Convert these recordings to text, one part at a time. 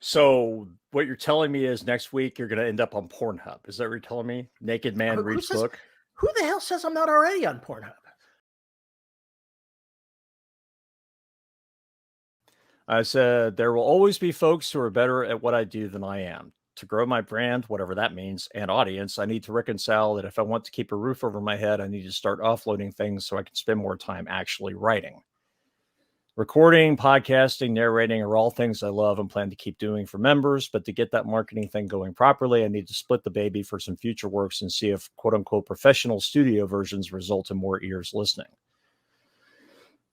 So what you're telling me is next week you're going to end up on Pornhub. Is that what you're telling me? Naked man reads book. Who the hell says I'm not already on Pornhub? I said there will always be folks who are better at what I do than I am. To grow my brand, whatever that means, and audience, I need to reconcile that if I want to keep a roof over my head, I need to start offloading things so I can spend more time actually writing. Recording, podcasting, narrating are all things I love and plan to keep doing for members, but to get that marketing thing going properly, I need to split the baby for some future works and see if quote unquote professional studio versions result in more ears listening.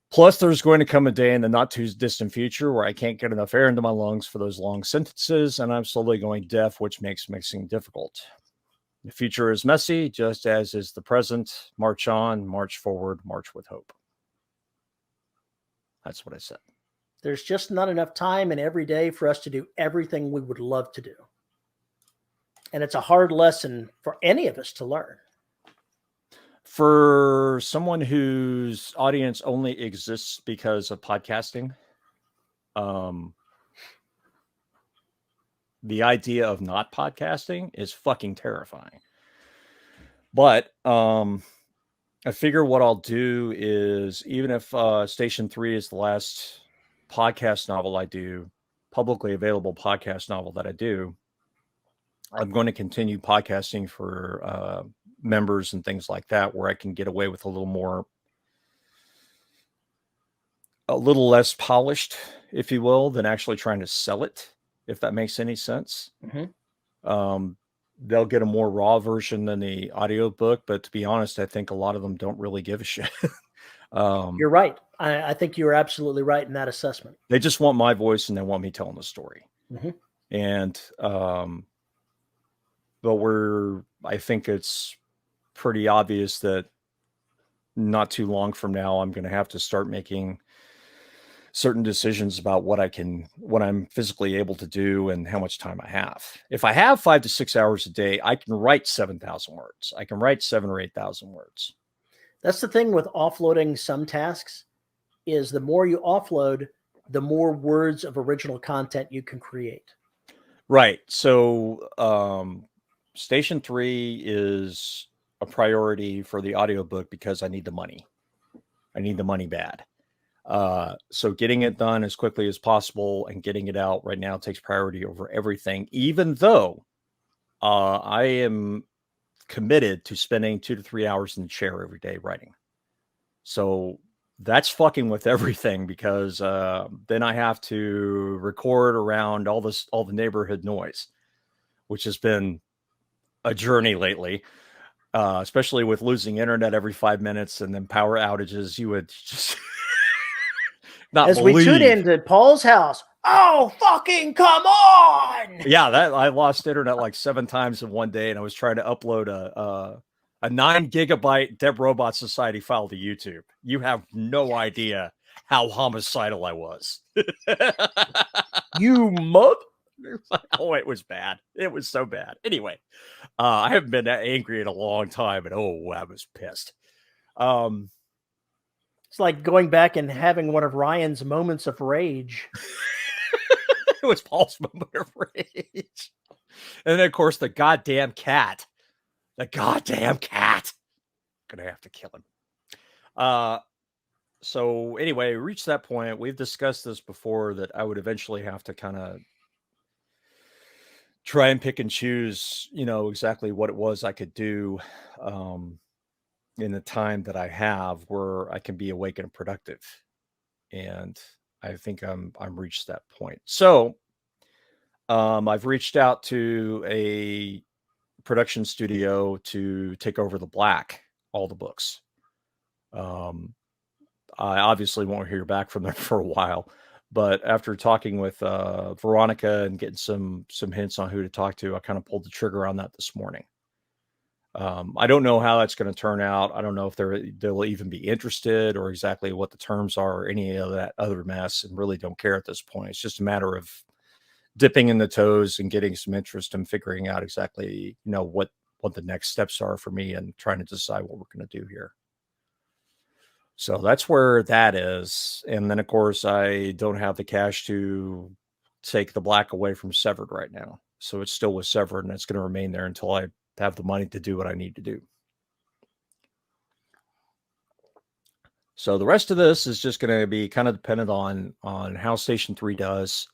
Plus, there's going to come a day in the not too distant future where I can't get enough air into my lungs for those long sentences, and I'm slowly going deaf, which makes mixing difficult. The future is messy, just as is the present. March on, march forward, march with hope. That's what I said. There's just not enough time in every day for us to do everything we would love to do. And it's a hard lesson for any of us to learn. For someone whose audience only exists because of podcasting, the idea of not podcasting is fucking terrifying. But I figure what I'll do is, even if Station 3 is the last podcast novel I do, publicly available podcast novel that I do, I'm going to continue podcasting for members and things like that, where I can get away with a little less polished, if you will, than actually trying to sell it, if that makes any sense. Mm-hmm. They'll get a more raw version than the audiobook, but to be honest, I think a lot of them don't really give a shit. You're right. I think you're absolutely right in that assessment. They just want my voice and they want me telling the story. Mm-hmm. And, but I think it's pretty obvious that not too long from now, I'm going to have to start making certain decisions about what I'm physically able to do and how much time I have. If I have 5 to 6 hours a day, I can write 7,000 words. I can write 7,000 or 8,000 words. That's the thing with offloading some tasks, is the more you offload, the more words of original content you can create. Right. So Station 3 is a priority for the audiobook because I need the money. I need the money bad. So getting it done as quickly as possible and getting it out right now takes priority over everything, even though I am committed to spending 2 to 3 hours in the chair every day writing. So that's fucking with everything, because then I have to record around all the neighborhood noise, which has been a journey lately, especially with losing internet every 5 minutes and then power outages. You would just not as believe. We tune into Paul's house. Oh, fucking come on! Yeah, that I lost internet like 7 times in one day, and I was trying to upload a 9 gigabyte Dead Robot Society file to YouTube. You have no idea how homicidal I was. You mother. Oh, it was bad. It was so bad. Anyway, I haven't been that angry in a long time, and oh, I was pissed. It's like going back and having one of Ryan's moments of rage. It was Paul's moment of rage. And then, of course, the goddamn cat. The goddamn cat. Gonna have to kill him. So anyway, we reached that point. We've discussed this before, that I would eventually have to kind of try and pick and choose, exactly what it was I could do in the time that I have where I can be awake and productive. And I think I'm reached that point. So I've reached out to a production studio to take over all the books. I obviously won't hear back from them for a while, but after talking with Veronica and getting some hints on who to talk to, I kind of pulled the trigger on that this morning. I don't know how that's going to turn out. I don't know if they'll even be interested or exactly what the terms are or any of that other mess, and really don't care at this point. It's just a matter of dipping in the toes and getting some interest and figuring out exactly, what the next steps are for me and trying to decide what we're going to do here. So that's where that is. And then, of course, I don't have the cash to take the black away from Severed right now. So it's still with Severed, and it's going to remain there until I have the money to do what I need to do. So the rest of this is just going to be kind of dependent on how Station 3 does,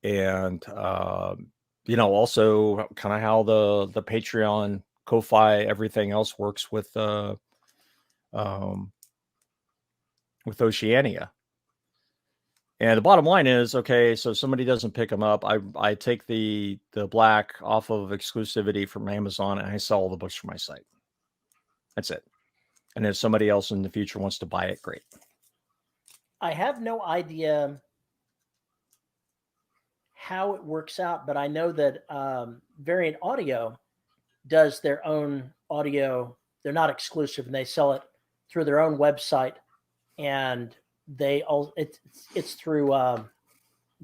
and also kind of how the Patreon, Ko-Fi, everything else works with Oceania. And the bottom line is, okay, so somebody doesn't pick them up. I take the black off of exclusivity from Amazon, and I sell all the books from my site. That's it. And if somebody else in the future wants to buy it, great. I have no idea how it works out, but I know that Variant Audio does their own audio. They're not exclusive, and they sell it through their own website, and it's through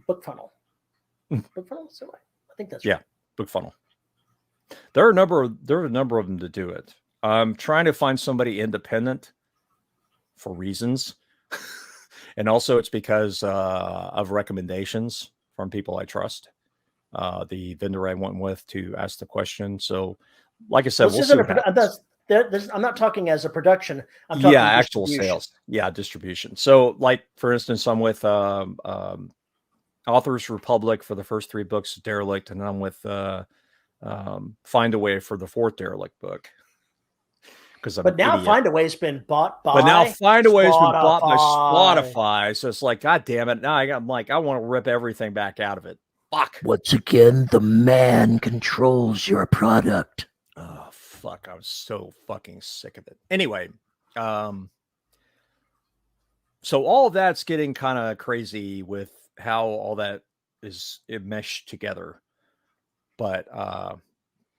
BookFunnel. BookFunnel, so I think that's right. BookFunnel. There are a number of them to do it. I'm trying to find somebody independent for reasons, and also it's because of recommendations from people I trust. The vendor I went with to ask the question. So, like I said, we'll see what happens. I'm not talking as a production. I'm talking actual sales. Yeah, distribution. So, like for instance, I'm with Authors Republic for the first 3 books, Derelict, and I'm with Find a Way for the 4th Derelict book. But now Find a Way's been bought by. But now Find a Way's been bought by Spotify. So it's like, God damn it! Now I want to rip everything back out of it. Fuck. Once again, the man controls your product. Oh, fuck. I was so fucking sick of it. Anyway, so all of that's getting kind of crazy with how all that is meshed together. But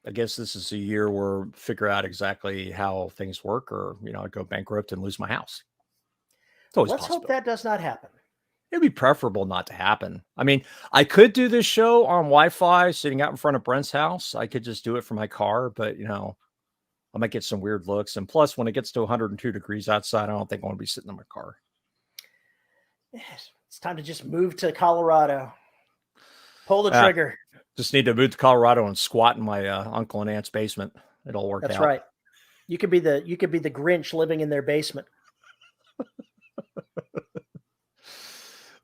I guess this is a year where figure out exactly how things work, or, I go bankrupt and lose my house. Let's hope that does not happen. It'd be preferable not to happen. I mean, I could do this show on Wi-Fi sitting out in front of Brent's house. I could just do it from my car, but I might get some weird looks. And plus, when it gets to 102 degrees outside, I don't think I want to be sitting in my car. It's time to just move to Colorado. Pull the trigger. Just need to move to Colorado and squat in my uncle and aunt's basement. It'll work out. That's right. You could be the Grinch living in their basement.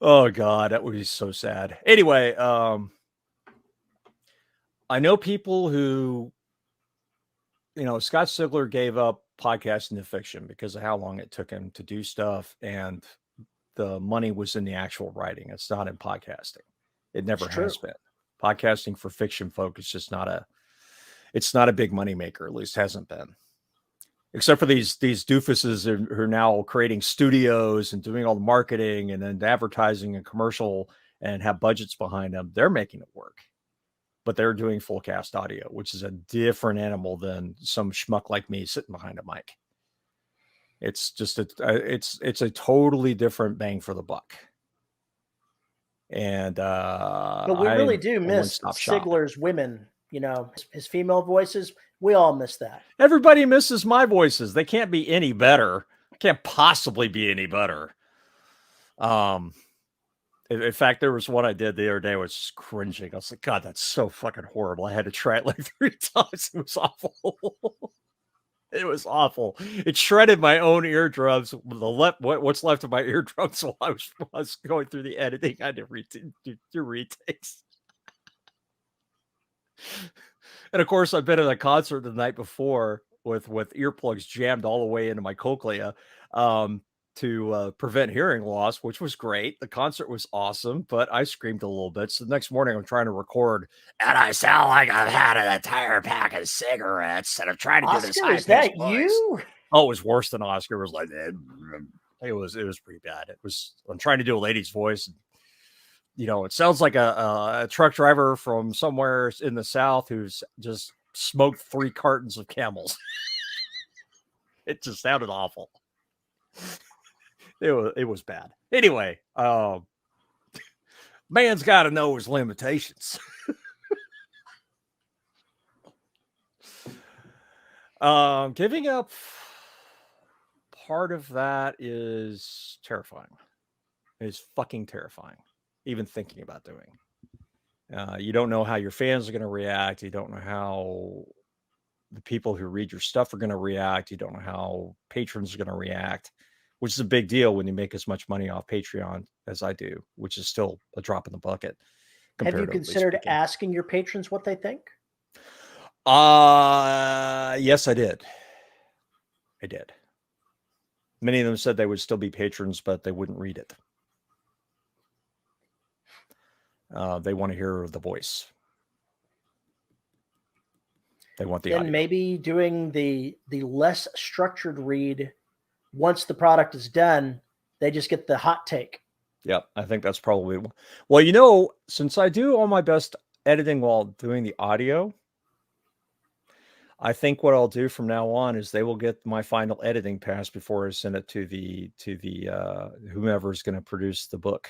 Oh God, that would be so sad. Anyway, I know people who, Scott Sigler gave up podcasting to fiction because of how long it took him to do stuff, and the money was in the actual writing. It's not in podcasting. It never has been. Podcasting for fiction folk is just it's not a big money maker, at least hasn't been. Except for these doofuses who are now creating studios and doing all the marketing and then advertising and commercial and have budgets behind them. They're making it work, but they're doing full cast audio, which is a different animal than some schmuck like me sitting behind a mic. It's just it's a totally different bang for the buck. And but we really do miss Sigler's women, his female voices. We all miss that. Everybody misses my voices. They can't be any better. Can't possibly be any better. In fact, there was one I did the other day. I was just cringing. I was like, God, that's so fucking horrible. I had to try it like 3 times. It was awful. It was awful. It shredded my own eardrums. What's left of my eardrums while I was going through the editing. I had to do retakes. And of course, I've been at a concert the night before with earplugs jammed all the way into my cochlea to prevent hearing loss, which was great. The concert was awesome, but I screamed a little bit. So the next morning I'm trying to record, and I sound like I've had an entire pack of cigarettes, and I'm trying to do this high-pitched that voice. You? Oh, it was worse than Oscar. It was like it was pretty bad. I'm trying to do a lady's voice. It sounds like a truck driver from somewhere in the South who's just smoked 3 cartons of Camels. It just sounded awful. It was bad. Anyway, man's got to know his limitations. Giving up part of that is terrifying. It is fucking terrifying. Even thinking about doing. You don't know how your fans are going to react. You don't know how the people who read your stuff are going to react. You don't know how patrons are going to react, which is a big deal when you make as much money off Patreon as I do, which is still a drop in the bucket. Have you considered asking your patrons what they think? Yes, I did. I did. Many of them said they would still be patrons, but they wouldn't read it. They want to hear the voice. They want the audio. Maybe doing the less structured read, once the product is done, they just get the hot take. Yep, I think that's probably, well, you know, since I do all my best editing while doing the audio, I think what I'll do from now on is they will get my final editing pass before I send it to the whomever is going to produce the book.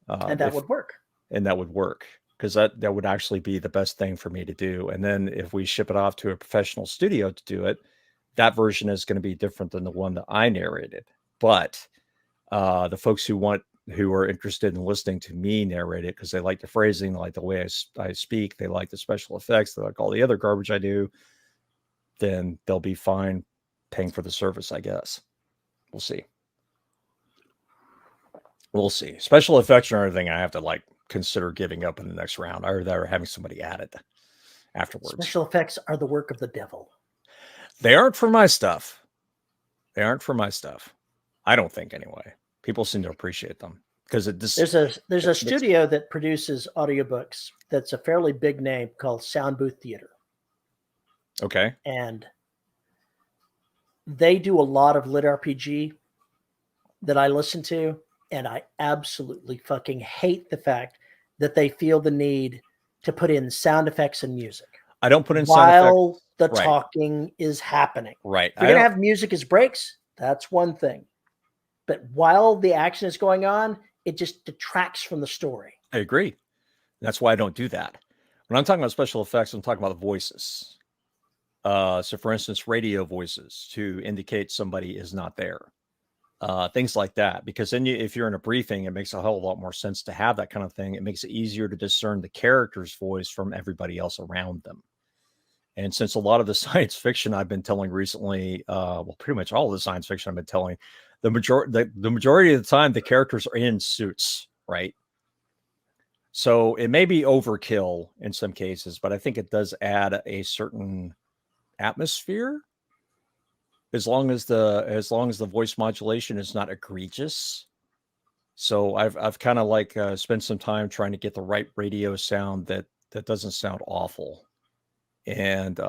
And that would work. And that would work, because that would actually be the best thing for me to do. And then if we ship it off to a professional studio to do it, that version is going to be different than the one that I narrated. But the folks who are interested in listening to me narrate it because they like the phrasing, they like the way I speak, they like the special effects, they like all the other garbage I do, then they'll be fine paying for the service, I guess. We'll see. We'll see. Special effects are everything I have to like consider giving up in the next round, or they're having somebody add it afterwards. Special effects are the work of the devil. They aren't for my stuff. They aren't for my stuff. I don't think, anyway. People seem to appreciate them because there's a studio that produces audiobooks that's a fairly big name called Sound Booth Theater. Okay. And they do a lot of lit RPG that I listen to, and I absolutely fucking hate the fact that they feel the need to put in sound effects and music. I don't put in sound effects while the talking is happening. Right. If you're going to have music as breaks, that's one thing. But while the action is going on, it just detracts from the story. I agree. That's why I don't do that. When I'm talking about special effects, I'm talking about the voices. So for instance, radio voices to indicate somebody is not there. Things like that. Because then if you're in a briefing, it makes a hell of a lot more sense to have that kind of thing. It makes it easier to discern the character's voice from everybody else around them. And since a lot of the science fiction I've been telling recently, well, pretty much all of the science fiction I've been telling, the majority of the time, the characters are in suits, right? So it may be overkill in some cases, but I think it does add a certain atmosphere, as long as the voice modulation is not egregious. So I've kind of like spent some time trying to get the right radio sound that doesn't sound awful. And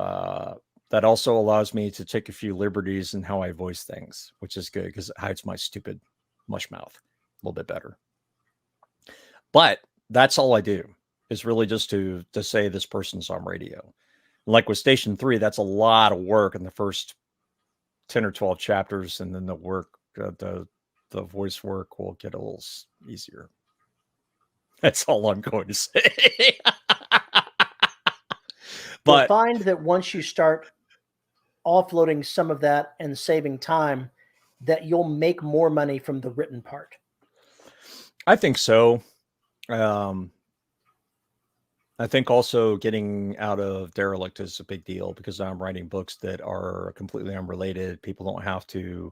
that also allows me to take a few liberties in how I voice things, which is good because it hides my stupid mush mouth a little bit better. But that's all I do, is really just to say this person's on radio. Like with Station 3, that's a lot of work in the first 10 or 12 chapters, and then the voice work will get a little easier. That's all I'm going to say. But you'll find that once you start offloading some of that and saving time, that you'll make more money from the written part. I think so. I think also getting out of Derelict is a big deal, because I'm writing books that are completely unrelated. People don't have to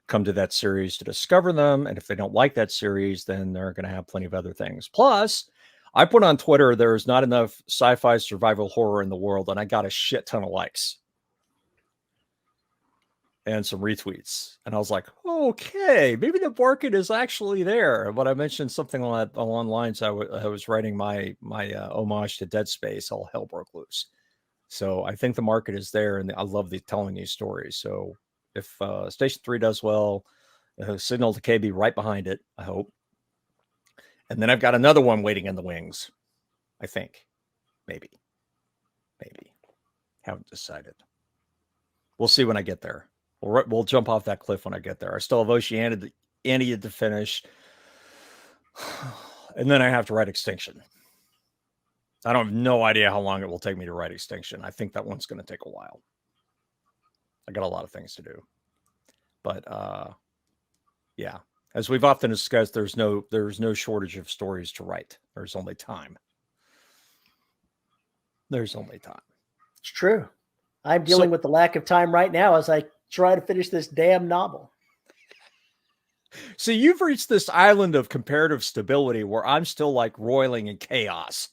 come to that series to discover them. And if they don't like that series, then they're going to have plenty of other things. Plus, I put on Twitter, there's not enough sci-fi survival horror in the world, and I got a shit ton of likes and some retweets. And I was like, okay, maybe the market is actually there. But I mentioned something along the lines. I was writing my homage to Dead Space. All hell broke loose. So I think the market is there, and I love telling these stories. So if Station 3 does well, Signal Decay be right behind it, I hope. And then I've got another one waiting in the wings, I think. Maybe. Haven't decided. We'll see when I get there. We'll jump off that cliff when I get there. I still have Oceania to finish. And then I have to write Extinction. I don't have no idea how long it will take me to write Extinction. I think that one's going to take a while. I got a lot of things to do. But, yeah. As we've often discussed, there's no shortage of stories to write. There's only time. There's only time. It's true. I'm dealing with the lack of time right now as I try to finish this damn novel. So you've reached this island of comparative stability where I'm still like roiling in chaos.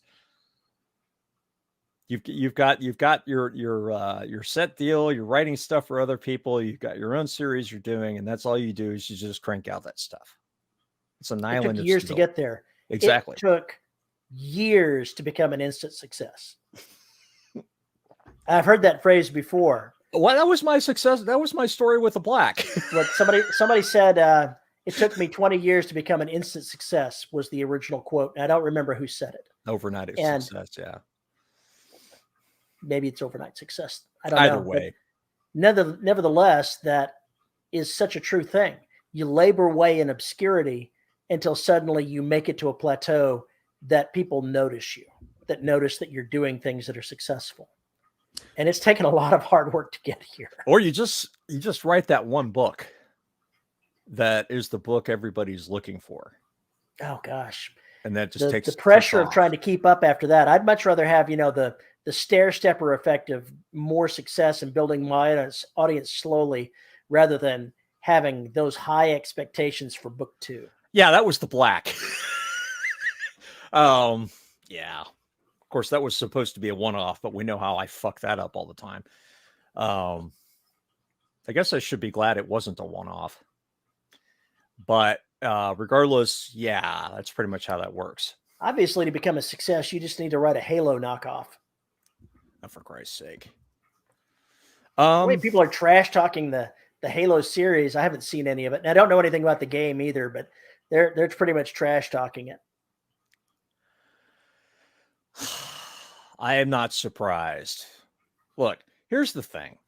You've got your set deal. You're writing stuff for other people. You've got your own series you're doing, and that's all you do is you just crank out that stuff. It's an island. It took years to get there. Exactly. It took years to become an instant success. I've heard that phrase before. Well, that was my success. That was my story with the black. What somebody said. It took me 20 years to become an instant success was the original quote. I don't remember who said it. Overnight success, yeah. Maybe it's overnight success. I don't know. Either way. Nevertheless, that is such a true thing. You labor away in obscurity until suddenly you make it to a plateau that people notice you, that notice that you're doing things that are successful. And it's taken a lot of hard work to get here. Or you just write that one book that is the book everybody's looking for. Oh gosh. And that just takes the pressure of trying to keep up after that. I'd much rather have, the stair stepper effect of more success and building my audience slowly rather than having those high expectations for book 2. Yeah, that was the black. Yeah. Of course, that was supposed to be a one-off, but we know how I fuck that up all the time. I guess I should be glad it wasn't a one-off. But regardless, yeah, that's pretty much how that works. Obviously, to become a success, you just need to write a Halo knockoff. Oh, for Christ's sake. The way people are trash talking the Halo series, I haven't seen any of it. And I don't know anything about the game either, but they're pretty much trash talking it. I am not surprised. Look, here's the thing.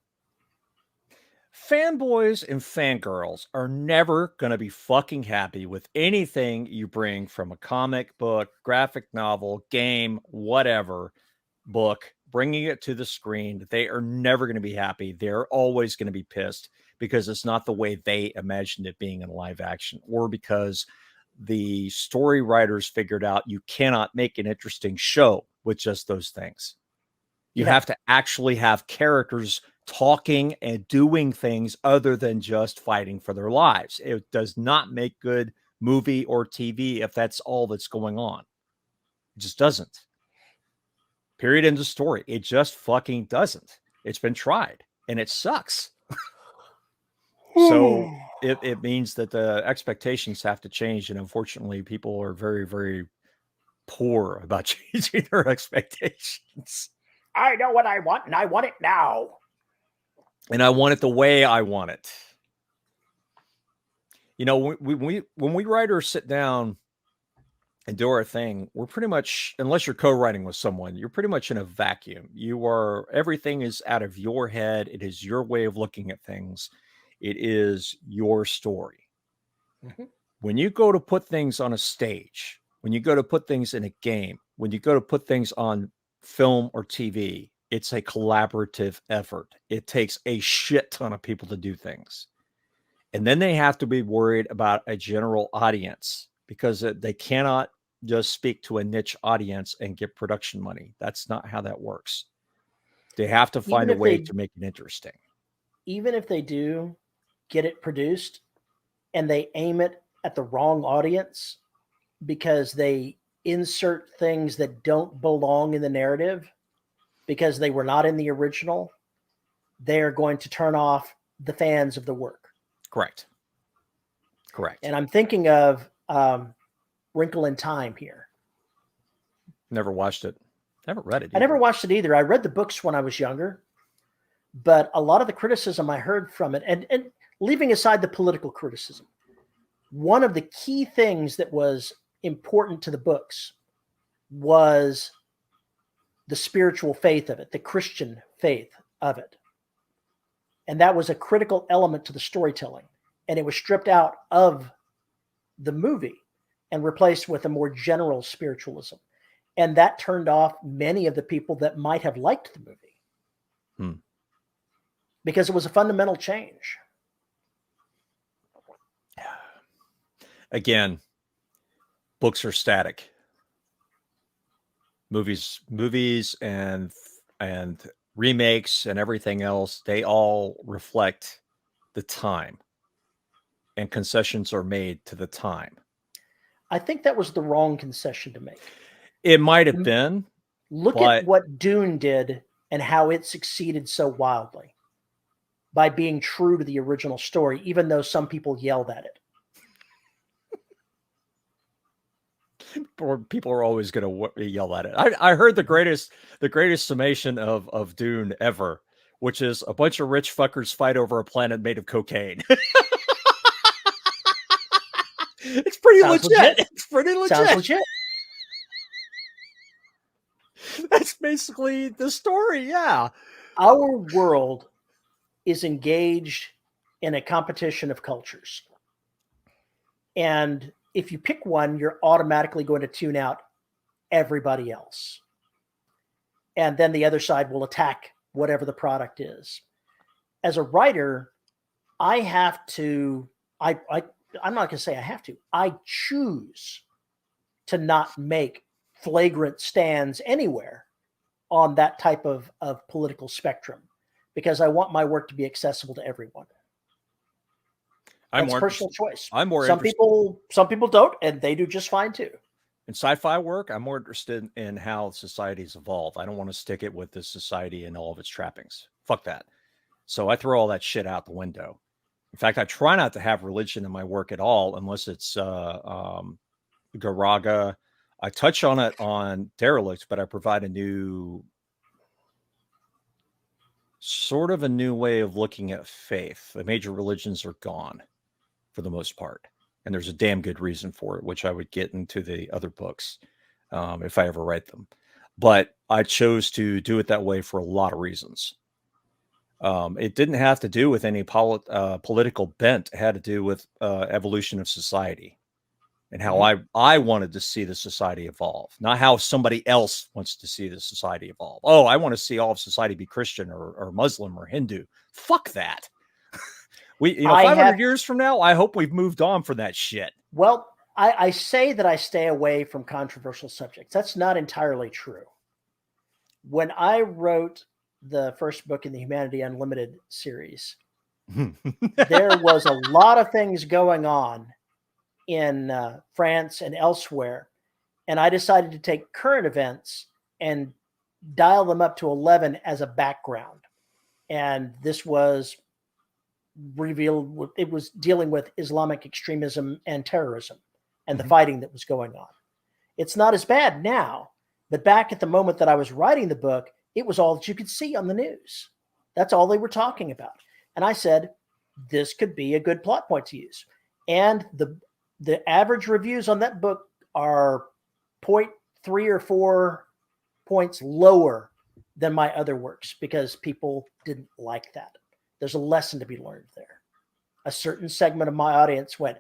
Fanboys and fangirls are never going to be fucking happy with anything you bring from a comic book, graphic novel, game, whatever book, bringing it to the screen. They are never going to be happy. They're always going to be pissed because it's not the way they imagined it being in live action, or because the story writers figured out you cannot make an interesting show with just those things. You have to actually have characters talking and doing things other than just fighting for their lives. It does not make good movie or TV if that's all that's going on. It just doesn't. Period. End of story. It just fucking doesn't. It's been tried and it sucks. So it means that the expectations have to change. And unfortunately, people are very, very poor about changing their expectations. I know what I want and I want it now. And I want it the way I want it. When we writers sit down and do our thing, we're pretty much, unless you're co-writing with someone, you're pretty much in a vacuum. Everything is out of your head. It is your way of looking at things. It is your story. Mm-hmm. When you go to put things on a stage, when you go to put things in a game, when you go to put things on film or TV, it's a collaborative effort. It takes a shit ton of people to do things. And then they have to be worried about a general audience because they cannot just speak to a niche audience and get production money. That's not how that works. They have to find a way to make it interesting. Even if they do get it produced and they aim it at the wrong audience because they insert things that don't belong in the narrative because they were not in the original, they are going to turn off the fans of the work. Correct. And I'm thinking of Wrinkle in Time here. Never watched it. Never read it either. I never watched it either. I read the books when I was younger, but a lot of the criticism I heard from it, and leaving aside the political criticism, one of the key things that was important to the books was the spiritual faith of it, the Christian faith of it. And that was a critical element to the storytelling. And it was stripped out of the movie and replaced with a more general spiritualism. And that turned off many of the people that might have liked the movie. Because it was a fundamental change. Again, books are static. Movies and remakes and everything else, they all reflect the time, and concessions are made to the time. I think that was the wrong concession to make. It might have been. Look at what Dune did and how it succeeded so wildly by being true to the original story, even though some people yelled at it. Or people are always going to yell at it. I heard the greatest summation of Dune ever, which is a bunch of rich fuckers fight over a planet made of cocaine. It's pretty legit. It's pretty legit. Sounds legit. That's basically the story, yeah. Our world is engaged in a competition of cultures. And if you pick one, you're automatically going to tune out everybody else. And then the other side will attack whatever the product is. As a writer, I have to, I'm not going to say I have to, I choose to not make flagrant stands anywhere on that type of political spectrum, because I want my work to be accessible to everyone. That's a personal choice. I'm more some people don't, and they do just fine too. In sci-fi work, I'm more interested in how societies evolve. I don't want to stick it with this society and all of its trappings. Fuck that. So I throw all that shit out the window. In fact, I try not to have religion in my work at all, unless it's Garaga. I touch on it on Derelict, but I provide a new way of looking at faith. The major religions are gone for the most part, and there's a damn good reason for it, which I would get into the other books if I ever write them. But I chose to do it that way for a lot of reasons. It didn't have to do with any political bent. It had to do with evolution of society and how I wanted to see the society evolve, not how somebody else wants to see the society evolve. Oh, I want to see all of society be Christian or Muslim or Hindu. Fuck that. 500 years from now, I hope we've moved on from that shit. Well, I say that I stay away from controversial subjects. That's not entirely true. When I wrote the first book in the Humanity Unlimited series, there was a lot of things going on in France and elsewhere. And I decided to take current events and dial them up to 11 as a background. And this was revealed, it was dealing with Islamic extremism and terrorism and the fighting that was going on. It's not as bad now, but back at the moment that I was writing the book, it was all that you could see on the news. That's all they were talking about. And I said, this could be a good plot point to use. And the average reviews on that book are 0.3 or 4 points lower than my other works because people didn't like that. There's a lesson to be learned there. A certain segment of my audience went,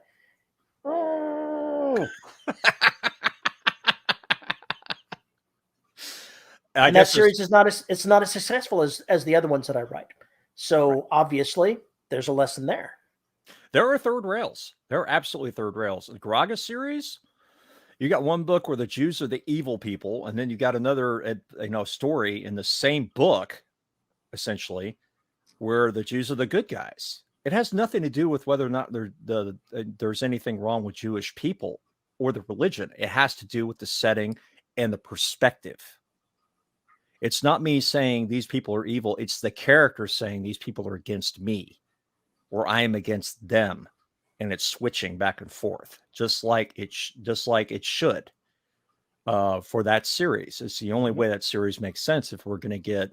oh. And that series is not as successful as the other ones that I write. So obviously there's a lesson there. There are third rails. There are absolutely third rails. The Garaga series, you got one book where the Jews are the evil people, and then you got another story in the same book, essentially, where the Jews are the good guys. It has nothing to do with whether or not there's anything wrong with Jewish people or the religion. It has to do with the setting and the perspective. It's not me saying these people are evil. It's the character saying these people are against me or I am against them. And it's switching back and forth, just like it should for that series. It's the only way that series makes sense if we're going to get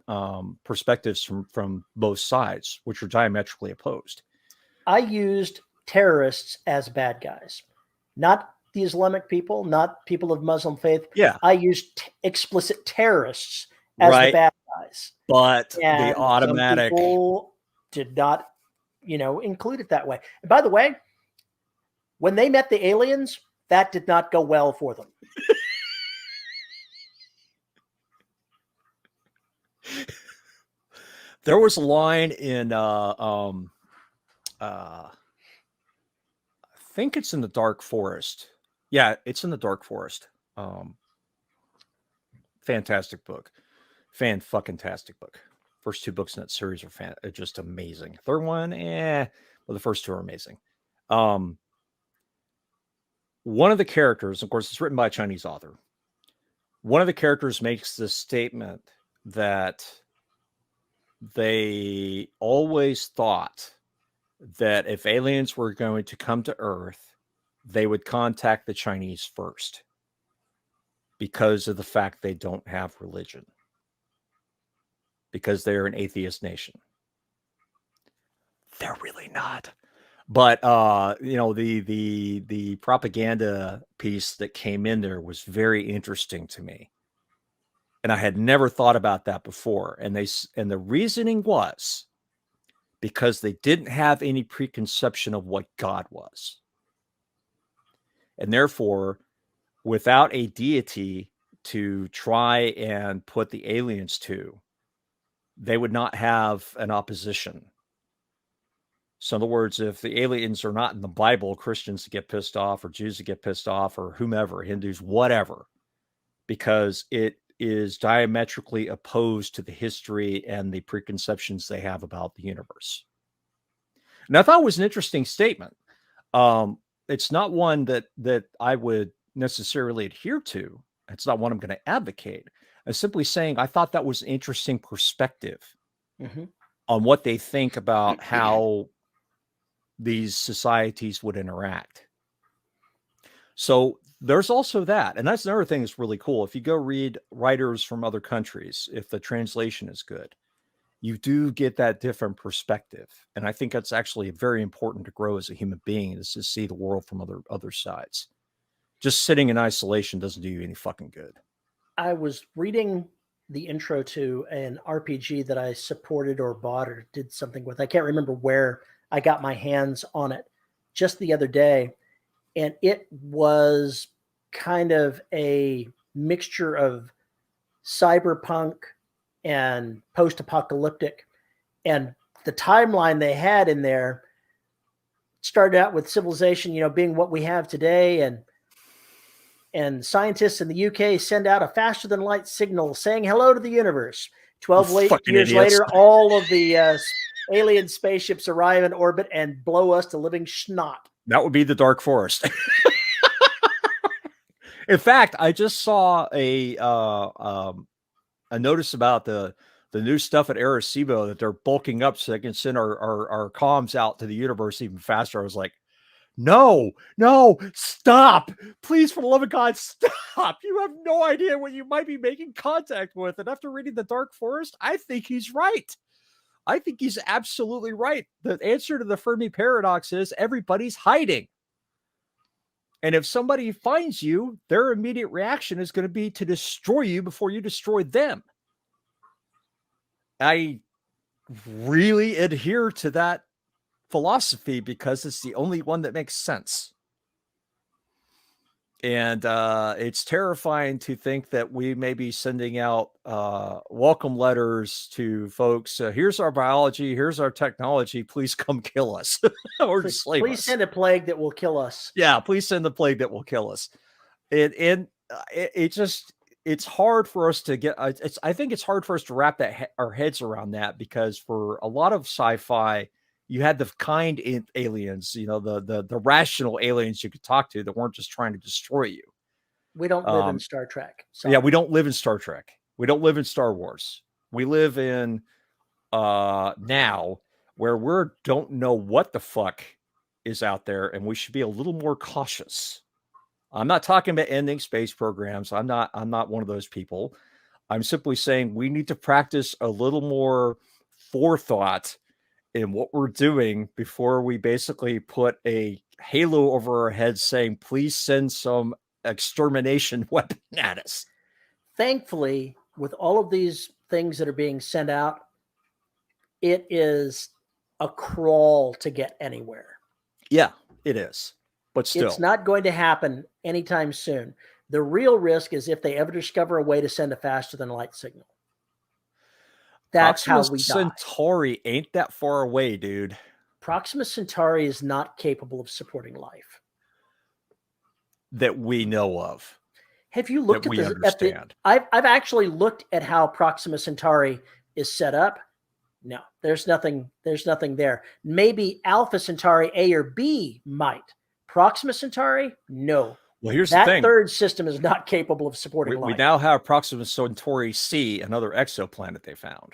perspectives from both sides, which are diametrically opposed. I used terrorists as bad guys, not the Islamic people, not people of Muslim faith. Yeah, I used explicit terrorists as the bad guys. But and the automatic some people did not, include it that way. And by the way, when they met the aliens, that did not go well for them. There was a line in I think it's in the Dark Forest. Yeah, it's in the Dark Forest. Fantastic book. Fan-fucking-tastic book. First 2 books in that series are just amazing. Third one, well, the first 2 are amazing. One of the characters, of course, it's written by a Chinese author. One of the characters makes this statement that they always thought that if aliens were going to come to Earth, they would contact the Chinese first because of the fact they don't have religion, because they're an atheist nation. They're really not. But the propaganda piece that came in there was very interesting to me. And I had never thought about that before. And the reasoning was because they didn't have any preconception of what God was. And therefore, without a deity to try and put the aliens to, they would not have an opposition. So in other words, if the aliens are not in the Bible, Christians get pissed off, or Jews get pissed off, or whomever, Hindus, whatever, because it is diametrically opposed to the history and the preconceptions they have about the universe. And I thought it was an interesting statement. It's not one that I would necessarily adhere to. It's not one I'm going to advocate. I'm simply saying I thought that was an interesting perspective on what they think about how these societies would interact. So there's also that. And that's another thing that's really cool. If you go read writers from other countries, if the translation is good, you do get that different perspective. And I think that's actually very important to grow as a human being, is to see the world from other sides. Just sitting in isolation doesn't do you any fucking good. I was reading the intro to an RPG that I supported or bought or did something with. I can't remember where I got my hands on it just the other day. And it was kind of a mixture of cyberpunk and post-apocalyptic. And the timeline they had in there started out with civilization, being what we have today. And scientists in the UK send out a faster than light signal saying hello to the universe. 12 years later, all of the alien spaceships arrive in orbit and blow us to living schnock. That would be the Dark Forest. In fact, I just saw a notice about the new stuff at Arecibo that they're bulking up so they can send our comms out to the universe even faster. I was like, no, stop. Please, for the love of God, stop. You have no idea what you might be making contact with. And after reading The Dark Forest, I think he's right. I think he's absolutely right. The answer to the Fermi paradox is everybody's hiding. And if somebody finds you, their immediate reaction is going to be to destroy you before you destroy them. I really adhere to that philosophy because it's the only one that makes sense. And it's terrifying to think that we may be sending out welcome letters to folks. Here's our biology. Here's our technology. Please come kill us or slave us. Please send a plague that will kill us. Yeah, please send the plague that will kill us. It's hard for us to get. I think it's hard for us to wrap our heads around that, because for a lot of sci-fi, you had the kind aliens, the rational aliens you could talk to that weren't just trying to destroy you. We don't live in Star Trek. Yeah, we don't live in Star Trek. We don't live in Star Wars. We live in now, where we don't know what the fuck is out there, and we should be a little more cautious. I'm not talking about ending space programs. I'm not one of those people. I'm simply saying we need to practice a little more forethought in what we're doing before we basically put a halo over our heads saying, please send some extermination weapon at us. Thankfully, with all of these things that are being sent out, it is a crawl to get anywhere. Yeah, it is. But still, it's not going to happen anytime soon. The real risk is if they ever discover a way to send a faster than light signal. That's Proxima how we die. Centauri ain't that far away, dude. Proxima Centauri is not capable of supporting life. that we know of. Have you looked that at we understand. I've actually looked at how Proxima Centauri is set up. No, there's nothing there. Maybe Alpha Centauri A or B might. Proxima Centauri, no. Well, here's that the thing. third system is not capable of supporting life. We now have Proxima Centauri C, another exoplanet they found.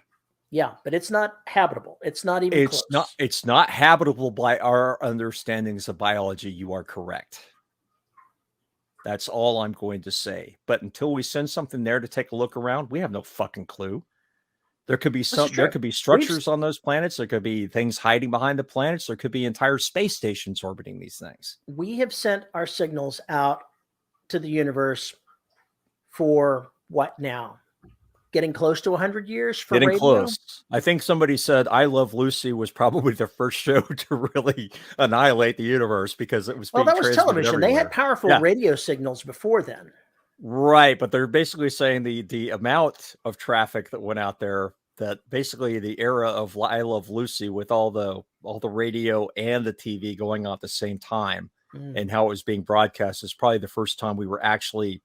Yeah, but it's not habitable. It's not even close. It's not habitable by our understandings of biology. You are correct. That's all I'm going to say. But until we send something there to take a look around, we have no fucking clue. There could be structures on those planets. There could be things hiding behind the planets. There could be entire space stations orbiting these things. We have sent our signals out to the universe for what now? Getting close to 100 years for radio? Close. I think somebody said I Love Lucy was probably the first show to really annihilate the universe because it was being that was television. Everywhere. They had powerful radio signals before then. Right, but they're basically saying the amount of traffic that went out there, that basically the era of I Love Lucy with all the radio and the TV going on at the same time and how it was being broadcast is probably the first time we were actually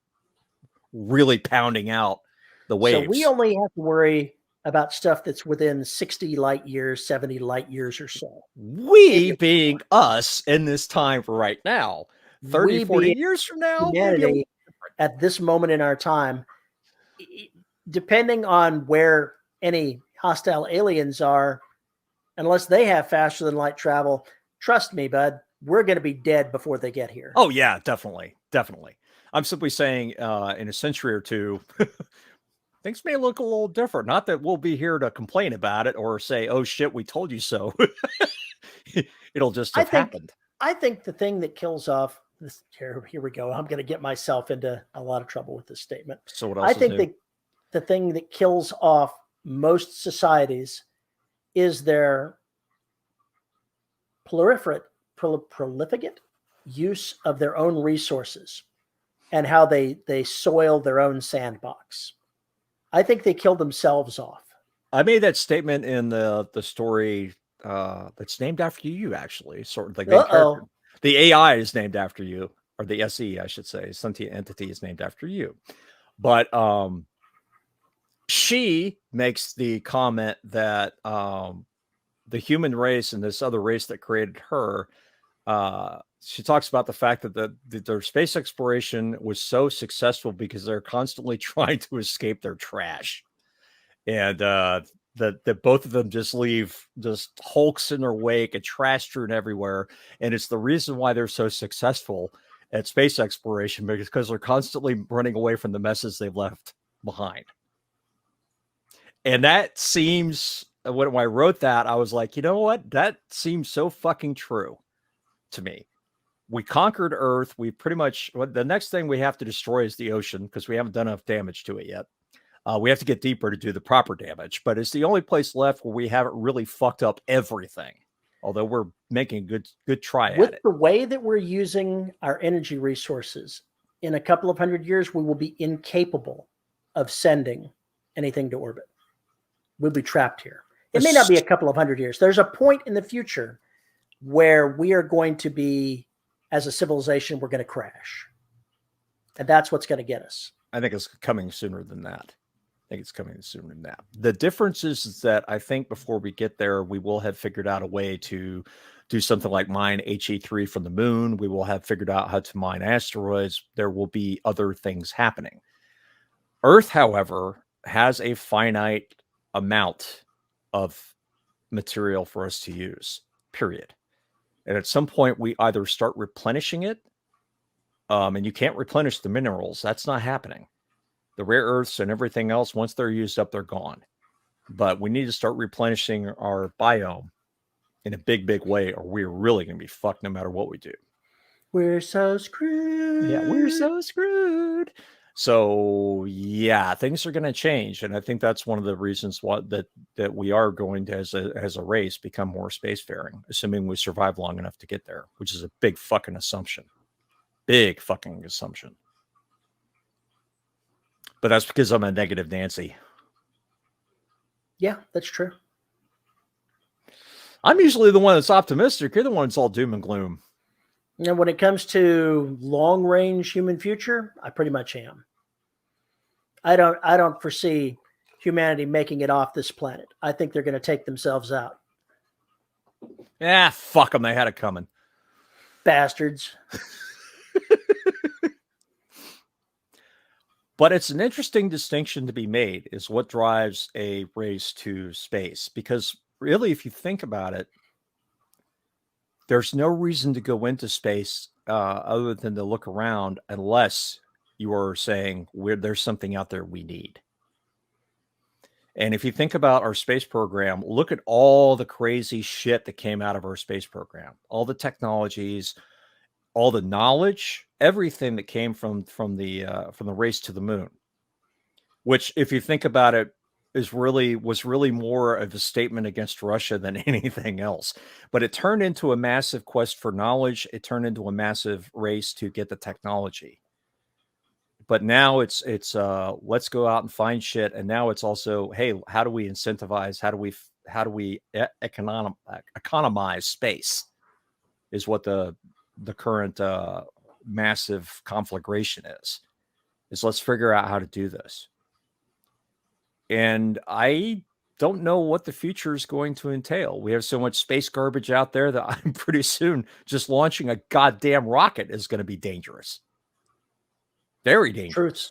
really pounding out the waves. So we only have to worry about stuff that's within 60 light years, 70 light years or so. We being us in this time for right now, 30, 40 years from now, humanity at this moment in our time, depending on where any hostile aliens are, unless they have faster than light travel, trust me, bud, we're going to be dead before they get here. Oh yeah, definitely. I'm simply saying in a century or two, things may look a little different. Not that we'll be here to complain about it or say, oh shit, we told you so. It'll just have happened. I think the thing that kills off this, here we go. I'm going to get myself into a lot of trouble with this statement. So what else? I think the thing that kills off most societies is their prolificate use of their own resources and how they soil their own sandbox. I think they kill themselves off. I made that statement in the story that's named after you, actually. Sort of like the AI is named after you, or the SE, I should say. Sentient entity is named after you. But she makes the comment that the human race and this other race that created her, she talks about the fact that their space exploration was so successful because they're constantly trying to escape their trash. And that both of them just leave just hulks in their wake and trash strewn everywhere. And it's the reason why they're so successful at space exploration, because they're constantly running away from the messes they've left behind. And that seems, when I wrote that, I was like, you know what? That seems so fucking true to me. We conquered Earth. We pretty much, the next thing we have to destroy is the ocean because we haven't done enough damage to it yet. We have to get deeper to do the proper damage, but it's the only place left where we haven't really fucked up everything. Although we're making a good try at it. With the way that we're using our energy resources, in a couple of 100 years, we will be incapable of sending anything to orbit. We'll be trapped here. It may not be a couple of 100 years. There's a point in the future where we are going to be, as a civilization, we're going to crash. And that's what's going to get us. I think it's coming sooner than that. The difference is that I think before we get there, we will have figured out a way to do something like mine HE3 from the moon. We will have figured out how to mine asteroids. There will be other things happening. Earth, however, has a finite amount of material for us to use, period. And at some point, we either start replenishing it, and you can't replenish the minerals. That's not happening. The rare earths and everything else, once they're used up, they're gone. But we need to start replenishing our biome in a big, big way, or we're really going to be fucked no matter what we do. We're so screwed. Yeah, we're so screwed. So, yeah, things are going to change. And I think that's one of the reasons that we are going to, as a race, become more spacefaring, assuming we survive long enough to get there, which is a big fucking assumption. Big fucking assumption. But that's because I'm a negative Nancy. Yeah, that's true. I'm usually the one that's optimistic. You're the one that's all doom and gloom. And when it comes to long range human future, I pretty much am. I don't foresee humanity making it off this planet. I think they're going to take themselves out. Yeah, fuck them. They had it coming. Bastards. But it's an interesting distinction to be made, is what drives a race to space. Because really, if you think about it, there's no reason to go into space other than to look around, unless you are saying there's something out there we need. And if you think about our space program, look at all the crazy shit that came out of our space program, all the technologies, all the knowledge, everything that came from the race to the moon. Which, if you think about it, was really more of a statement against Russia than anything else. But it turned into a massive quest for knowledge. It turned into a massive race to get the technology. But now it's let's go out and find shit. And now it's also, hey, how do we incentivize? How do we economize space? Is what the current massive conflagration is. Let's figure out how to do this. And I don't know what the future is going to entail. We have so much space garbage out there that I'm pretty soon just launching a goddamn rocket is going to be dangerous. Very dangerous. Truth.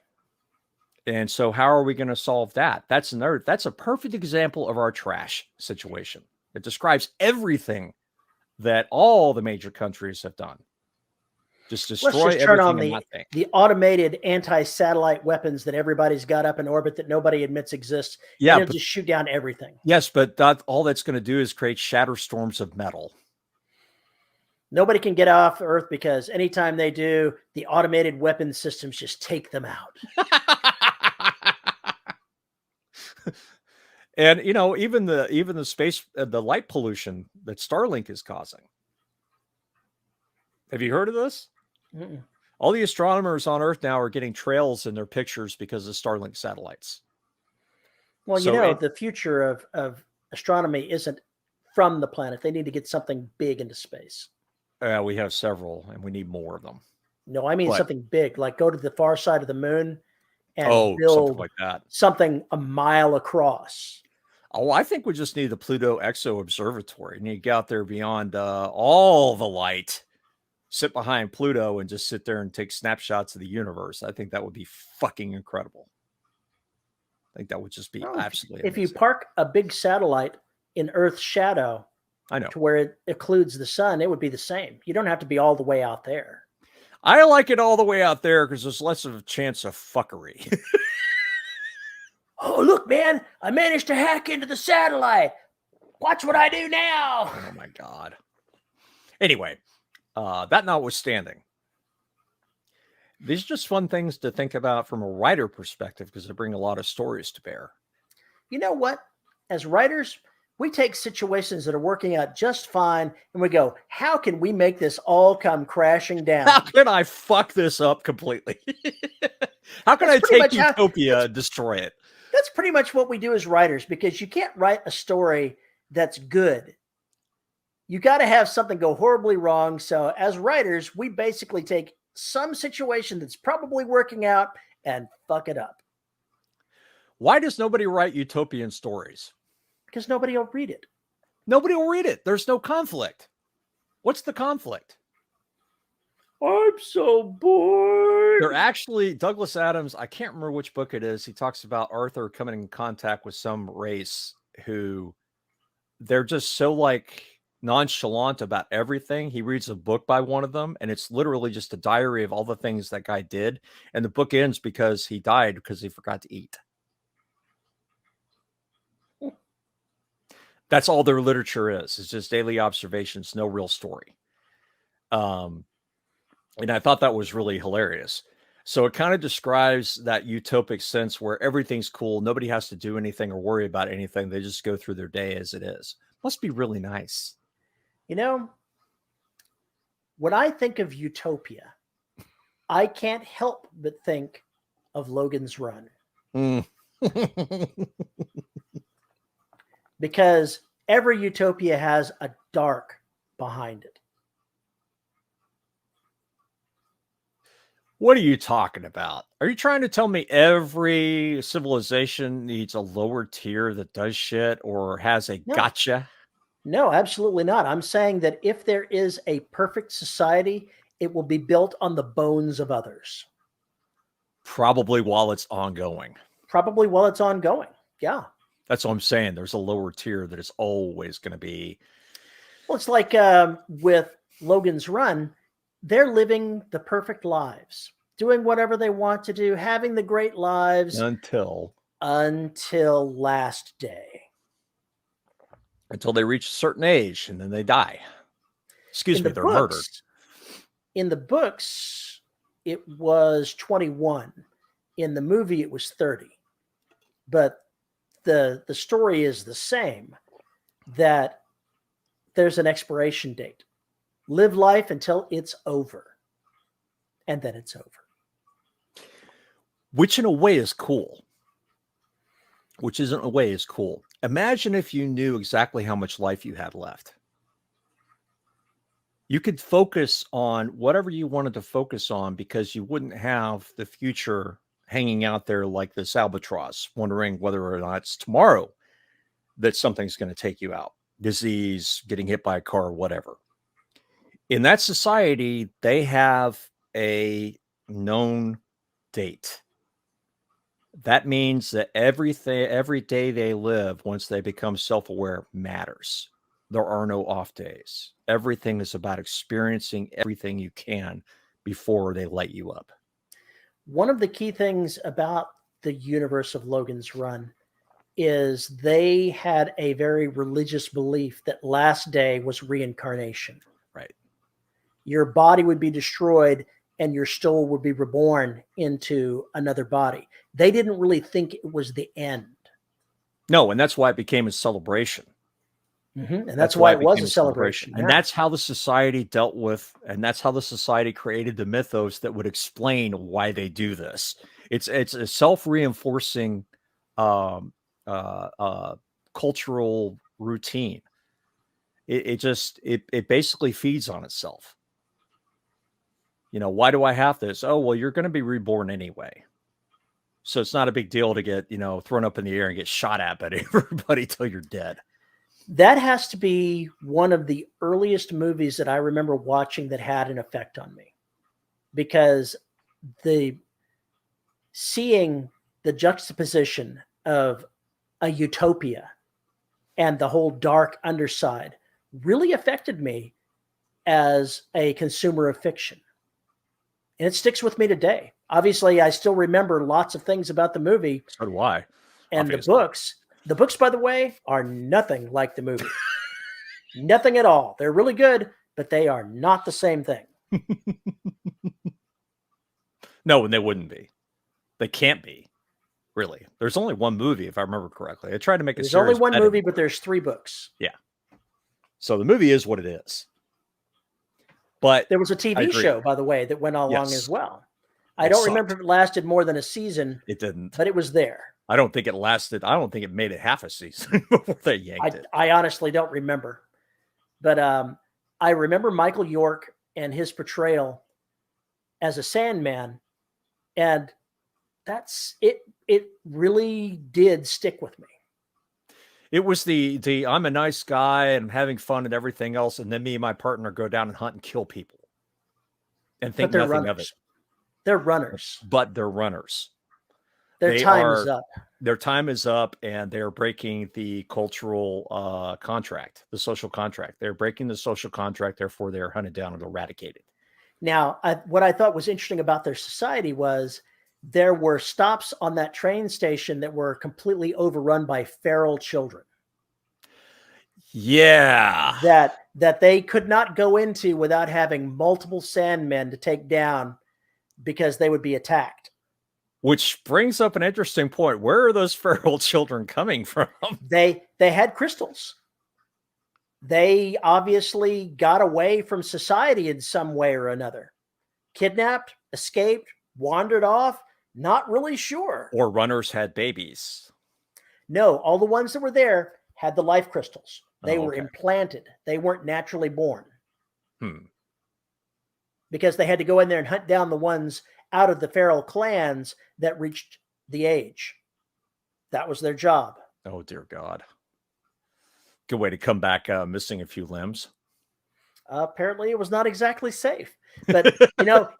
And so how are we going to solve that? That's a perfect example of our trash situation. It describes everything that all the major countries have done. Just destroy Let's just turn on the automated anti-satellite weapons that everybody's got up in orbit that nobody admits exists. Yeah, and just shoot down everything. Yes, but all that's going to do is create shatter storms of metal. Nobody can get off Earth because anytime they do, the automated weapon systems just take them out. And even the space, the light pollution that Starlink is causing. Have you heard of this? Mm-mm. All the astronomers on Earth now are getting trails in their pictures because of Starlink satellites. Well, the future of astronomy isn't from the planet. They need to get something big into space. We have several, and we need more of them. No, I mean something big, like go to the far side of the moon and build something like that. Something a mile across. Oh, I think we just need the Pluto Exo Observatory. And you get out there beyond all the light, sit behind Pluto and just sit there and take snapshots of the universe. I think that would be fucking incredible. I think that would just be absolutely amazing. If you park a big satellite in Earth's shadow, I know, to where it occludes the sun, it would be the same. You don't have to be all the way out there. I like it all the way out there because there's less of a chance of fuckery. Oh, look, man, I managed to hack into the satellite. Watch what I do now. Oh, my God. Anyway, that notwithstanding, these are just fun things to think about from a writer perspective because they bring a lot of stories to bear. You know what? As writers, we take situations that are working out just fine and we go, how can we make this all come crashing down? How can I fuck this up completely? How can I take Utopia and destroy it? That's pretty much what we do as writers, because you can't write a story that's good. You got to have something go horribly wrong. So as writers, we basically take some situation that's probably working out and fuck it up. Why does nobody write utopian stories? Because nobody will read it. Nobody will read it. There's no conflict. What's the conflict? I'm so bored. They're actually, Douglas Adams, I can't remember which book it is. He talks about Arthur coming in contact with some race who they're just so nonchalant about everything. He reads a book by one of them, and it's literally just a diary of all the things that guy did. And the book ends because he died because he forgot to eat. That's all their literature is. It's just daily observations, no real story. And I thought that was really hilarious. So it kind of describes that utopic sense where everything's cool. Nobody has to do anything or worry about anything. They just go through their day as it is. Must be really nice. When I think of Utopia, I can't help but think of Logan's Run. Because every utopia has a dark behind it. What are you talking about? Are you trying to tell me every civilization needs a lower tier that does shit or has a No. gotcha? No, absolutely not. I'm saying that if there is a perfect society, it will be built on the bones of others. Probably while it's ongoing. Probably while it's ongoing. Yeah. That's what I'm saying. There's a lower tier that is always going to be. Well, it's like with Logan's Run, they're living the perfect lives, doing whatever they want to do, having the great lives until last day. Until they reach a certain age and then they die. Excuse me, they're murdered. In the books, it was 21. In the movie, it was 30. But the story is the same, that there's an expiration date. Live life until it's over. And then it's over. Which in a way is cool. Which isn't a way is cool. Imagine if you knew exactly how much life you had left. You could focus on whatever you wanted to focus on because you wouldn't have the future hanging out there like this albatross, wondering whether or not it's tomorrow that something's going to take you out. Disease, getting hit by a car, whatever. In that society, they have a known date. That means that every day they live, once they become self-aware, matters. There are no off days. Everything is about experiencing everything you can before they light you up. One of the key things about the universe of Logan's Run is they had a very religious belief that last day was reincarnation. Right. Your body would be destroyed and your soul would be reborn into another body. They didn't really think it was the end. No, and that's why it became a celebration. Mm-hmm. And that's why it was a celebration. And that's how the society dealt with, and that's how the society created the mythos that would explain why they do this. It's a self-reinforcing cultural routine. It basically feeds on itself. You know, why do I have this? Oh, well, you're going to be reborn anyway. So it's not a big deal to get, thrown up in the air and get shot at by everybody till you're dead. That has to be one of the earliest movies that I remember watching that had an effect on me, because seeing the juxtaposition of a utopia and the whole dark underside really affected me as a consumer of fiction. And it sticks with me today. Obviously, I still remember lots of things about the movie. So do I. And obviously. The books, by the way, are nothing like the movie. Nothing at all. They're really good, but they are not the same thing. No, and they wouldn't be. They can't be. Really. There's only one movie, if I remember correctly. I tried to make a series. There's only one movie, but there's 3 books. Yeah. So the movie is what it is. But there was a TV show, by the way, that went along as well. I don't remember if it lasted more than a season. It didn't. But it was there. I don't think it lasted. I don't think it made it half a season before they yanked it. I honestly don't remember. But I remember Michael York and his portrayal as a Sandman. And that's it. It really did stick with me. It was the I'm a nice guy and I'm having fun and everything else, and then me and my partner go down and hunt and kill people and think nothing of it. They're runners. But they're runners. Their time is up. Their time is up, and they're breaking the cultural contract, the social contract. They're breaking the social contract, therefore they're hunted down and eradicated. Now, what I thought was interesting about their society was there were stops on that train station that were completely overrun by feral children. Yeah. That they could not go into without having multiple Sandmen to take down because they would be attacked. Which brings up an interesting point. Where are those feral children coming from? They had crystals. They obviously got away from society in some way or another. Kidnapped, escaped, wandered off. Not really sure. Or runners had babies. No, all the ones that were there had the life crystals. They were implanted. They weren't naturally born. Because they had to go in there and hunt down the ones out of the feral clans that reached the age. That was their job. Oh, dear God. Good way to come back missing a few limbs. Apparently, it was not exactly safe. But,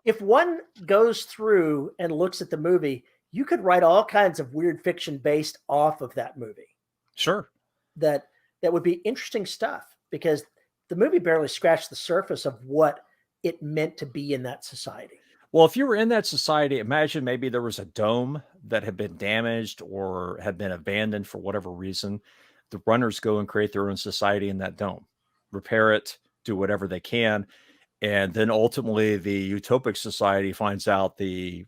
if one goes through and looks at the movie, you could write all kinds of weird fiction based off of that movie. Sure. That would be interesting stuff, because the movie barely scratched the surface of what it meant to be in that society. Well, if you were in that society, imagine maybe there was a dome that had been damaged or had been abandoned for whatever reason. The runners go and create their own society in that dome, repair it, do whatever they can. And then ultimately the utopic society finds out the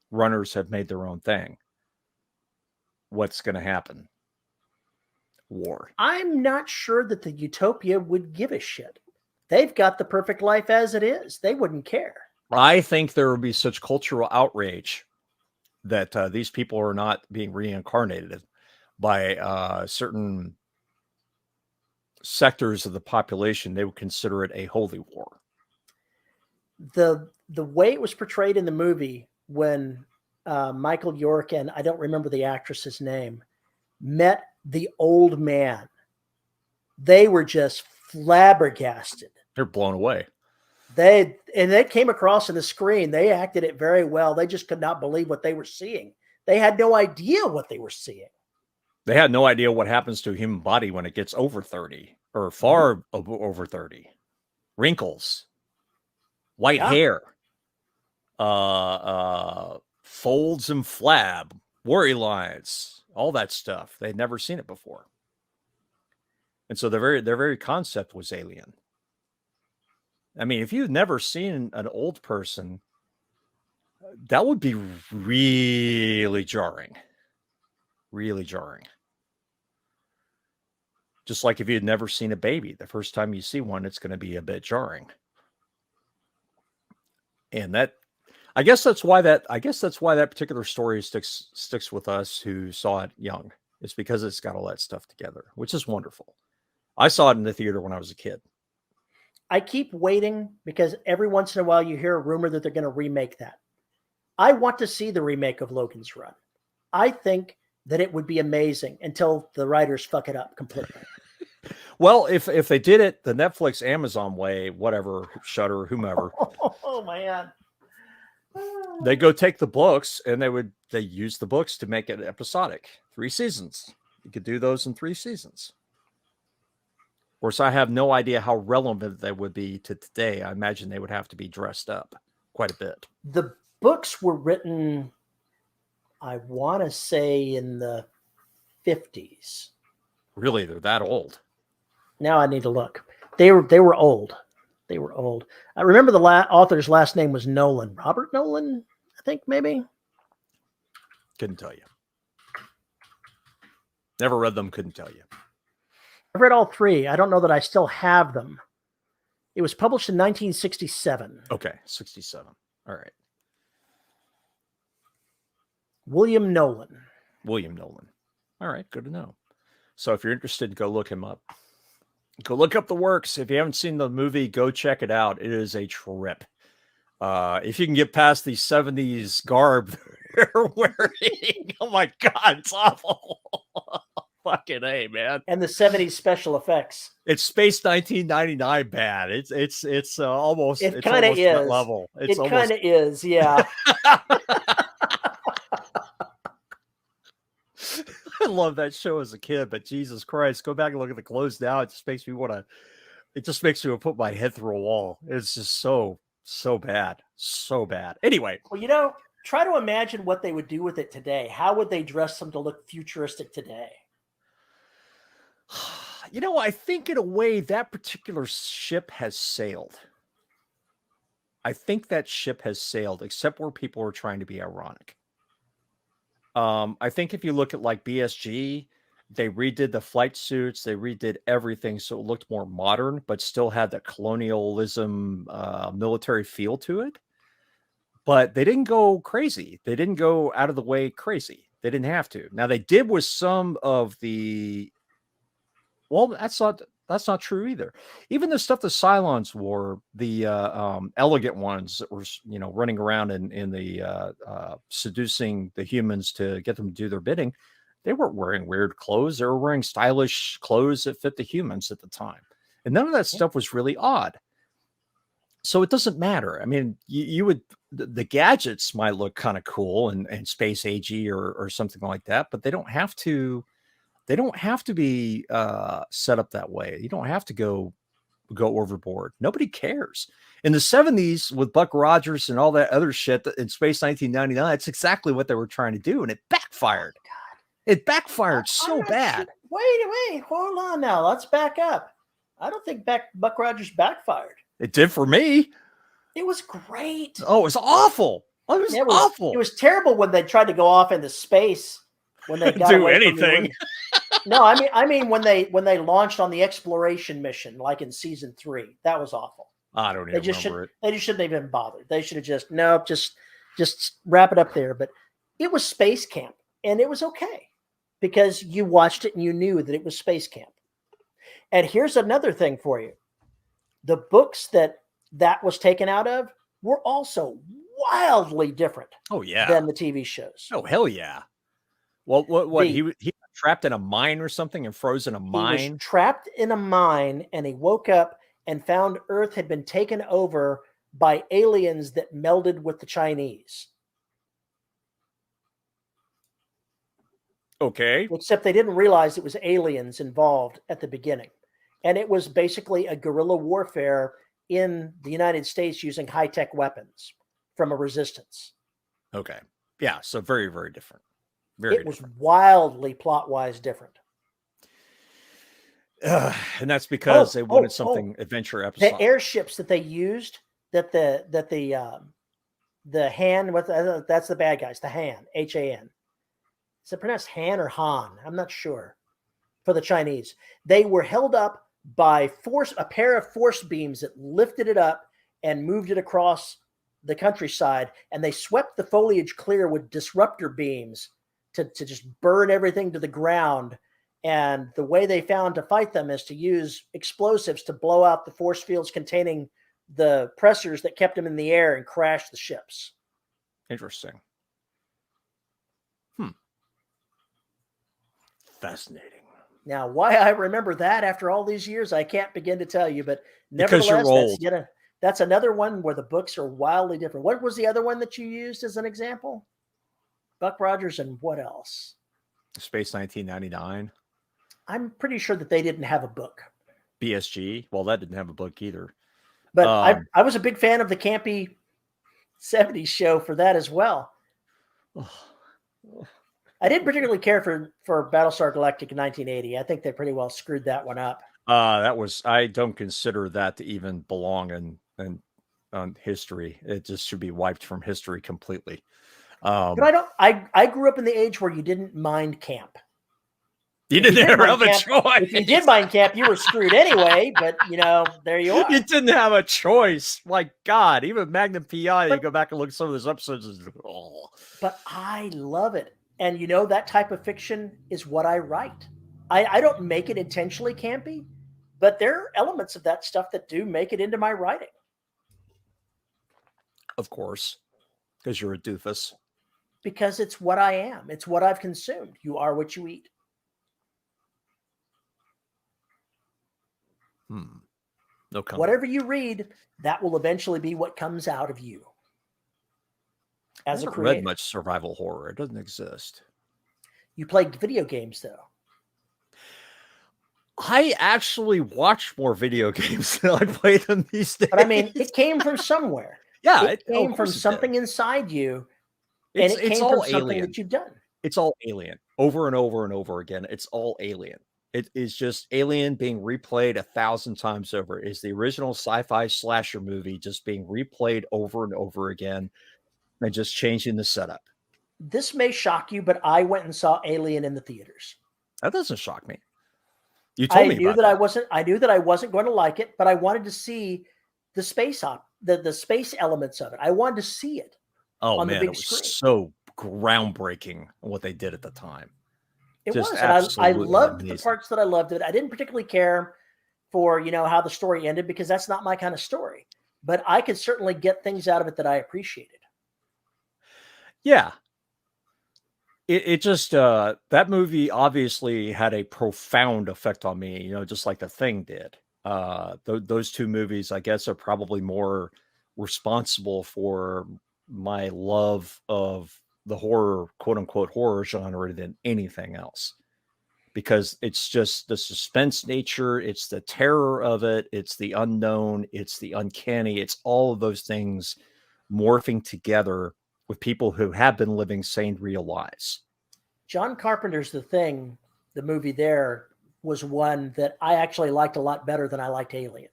runners have made their own thing. What's going to happen? War. I'm not sure that the Utopia would give a shit. They've got the perfect life as it is. They wouldn't care. I think there would be such cultural outrage that these people are not being reincarnated by certain sectors of the population. They would consider it a holy war. The way it was portrayed in the movie when Michael York and I don't remember the actress's name met the old man, they were just flabbergasted. They're blown away. They came across in the screen. They acted it very well. They just could not believe what they were seeing. They had no idea what they were seeing. They had no idea what happens to a human body when it gets over 30 or far over 30. Wrinkles, white hair, folds and flab, worry lines, all that stuff. They'd never seen it before. And so their very concept was alien. I mean, if you've never seen an old person, that would be really jarring. Really jarring. Just like if you had never seen a baby, the first time you see one, it's going to be a bit jarring. And I guess that's why that particular story sticks with us who saw it young. It's because it's got all that stuff together, which is wonderful. I saw it in the theater when I was a kid. I keep waiting because every once in a while you hear a rumor that they're going to remake that. I want to see the remake of Logan's Run. I think that it would be amazing until the writers fuck it up completely. Well, if they did it the Netflix, Amazon way, whatever, Shudder, whomever. Oh man. They go take the books and they use the books to make it episodic. 3 seasons. You could do those in 3 seasons. Of course, I have no idea how relevant they would be to today. I imagine they would have to be dressed up quite a bit. The books were written, I want to say, in the 50s. Really? They're that old? Now I need to look. They were old. They were old. I remember the author's last name was Nolan. Robert Nolan, I think, maybe. Couldn't tell you. Never read them, couldn't tell you. I've read all 3. I don't know that I still have them. It was published in 1967. Okay, 67. All right. William Nolan. William Nolan. All right, good to know. So if you're interested, go look him up. Go look up the works. If you haven't seen the movie, go check it out. It is a trip. If you can get past the 70s garb they're wearing, oh my God, it's awful. Fucking A, man. And the 70s special effects. It's Space 1999 bad. It's almost it kind of is that level. It kind of is, yeah. I love that show as a kid, but Jesus Christ, go back and look at the clothes now. It just makes me want to put my head through a wall. It's just so bad. So bad. Anyway. Well, try to imagine what they would do with it today. How would they dress them to look futuristic today? I think in a way that particular ship has sailed. I think that ship has sailed, except where people are trying to be ironic. I think if you look at like BSG, they redid the flight suits, they redid everything so it looked more modern, but still had the colonialism military feel to it. But they didn't go crazy. They didn't go out of the way crazy. They didn't have to. Now they did with some of the. Well, that's not. not true either. Even the stuff the Cylons wore, the elegant ones that were, running around in the seducing the humans to get them to do their bidding, they weren't wearing weird clothes. They were wearing stylish clothes that fit the humans at the time. And none of that stuff was really odd. So it doesn't matter. I mean, you would, the gadgets might look kind of cool and space agey or something like that, but they don't have to be set up that way. You don't have to go overboard. Nobody cares. In the 70s with Buck Rogers and all that other shit in Space 1999, that's exactly what they were trying to do, and it backfired. It backfired so bad. Sure. Wait, hold on now. Let's back up. I don't think Buck Rogers backfired. It did for me. It was great. Oh, it was awful. It was awful. It was terrible when they tried to go off into space. When they got do anything. No, I mean when they launched on the exploration mission, like in season 3, that was awful. I don't even remember it. They just shouldn't have even bothered. They should have just wrap it up there. But it was space camp, and it was okay because you watched it and you knew that it was space camp. And here's another thing for you: the books that was taken out of were also wildly different. Oh yeah, than the TV shows. Oh hell yeah. Well, what he got trapped in a mine or something and frozen in a mine? He was trapped in a mine, and he woke up and found Earth had been taken over by aliens that melded with the Chinese. Okay. Except they didn't realize it was aliens involved at the beginning. And it was basically a guerrilla warfare in the United States using high-tech weapons from a resistance. Okay. Yeah, so very, very different. It was wildly plot-wise different. And that's because they wanted something adventure episode. The airships that they used, that the Han, that's the bad guys, the Han, H-A-N. Is it pronounced Han or Han? I'm not sure. For the Chinese, they were held up by a pair of force beams that lifted it up and moved it across the countryside, and they swept the foliage clear with disruptor beams to just burn everything to the ground. And the way they found to fight them is to use explosives to blow out the force fields containing the pressors that kept them in the air and crash the ships. Interesting. Fascinating. Now, why I remember that after all these years, I can't begin to tell you, but nevertheless, that's another one where the books are wildly different. What was the other one that you used as an example? Buck Rogers and what else? Space 1999. I'm pretty sure that they didn't have a book. BSG. Well, that didn't have a book either. But I was a big fan of the campy 70s show for that as well. I didn't particularly care for Battlestar Galactica in 1980. I think they pretty well screwed that one up. I don't consider that to even belong in history. It just should be wiped from history completely. But I grew up in the age where you didn't mind camp. You didn't have a choice. If you did mind camp, you were screwed anyway, but there you are. You didn't have a choice. My God, even Magnum PI, you go back and look at some of those episodes. But I love it. And that type of fiction is what I write. I don't make it intentionally campy, but there are elements of that stuff that do make it into my writing. Of course, because you're a doofus. Because it's what I am. It's what I've consumed. You are what you eat. No comment. Whatever you read, that will eventually be what comes out of you. As a creator. Read much survival horror. It doesn't exist. You played video games, though. I actually watch more video games than I play them these days. But I mean, it came from somewhere. Yeah, it came from something inside you, and it came from something that you've done. It's all Alien, over and over and over again. It's all Alien. It is just Alien being replayed 1,000 times over. It's the original sci-fi slasher movie just being replayed over and over again, and just changing the setup. This may shock you, but I went and saw Alien in the theaters. That doesn't shock me. You told me about that. I knew that I wasn't going to like it, but I wanted to see the space the space elements of it. I wanted to see it. Oh on man, the big it was screen. so groundbreaking what they did at the time. It just was. And I loved the parts that I loved it. I didn't particularly care for, how the story ended, because that's not my kind of story. But I could certainly get things out of it that I appreciated. Yeah. It just, that movie obviously had a profound effect on me, just like The Thing did. Those two movies, I guess, are probably more responsible for my love of the horror, quote unquote, horror genre than anything else. Because it's just the suspense nature, it's the terror of it, it's the unknown, it's the uncanny, it's all of those things morphing together with people who have been living sane, real lives. John Carpenter's The Thing, the movie there, was one that I actually liked a lot better than I liked Alien.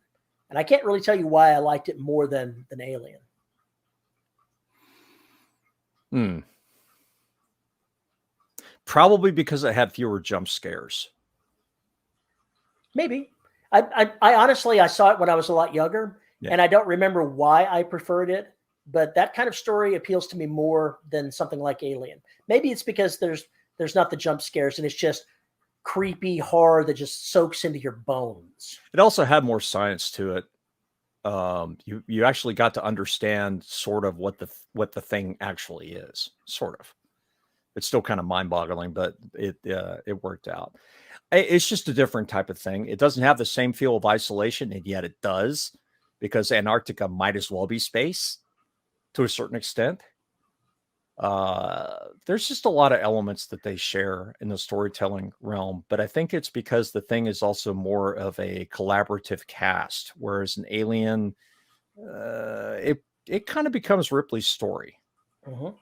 And I can't really tell you why I liked it more than Alien. Probably because it had fewer jump scares. Maybe. I honestly, I saw it when I was a lot younger, and I don't remember why I preferred it, but that kind of story appeals to me more than something like Alien. Maybe it's because there's not the jump scares, and it's just creepy horror that just soaks into your bones. It also had more science to it. You actually got to understand sort of what the thing actually is. Sort of. It's still kind of mind-boggling, but it worked out. It's just a different type of thing. It doesn't have the same feel of isolation, and yet it does, because Antarctica might as well be space to a certain extent. There's just a lot of elements that they share in the storytelling realm, but I think it's because The Thing is also more of a collaborative cast, whereas an Alien, it kind of becomes Ripley's story. Mm-hmm.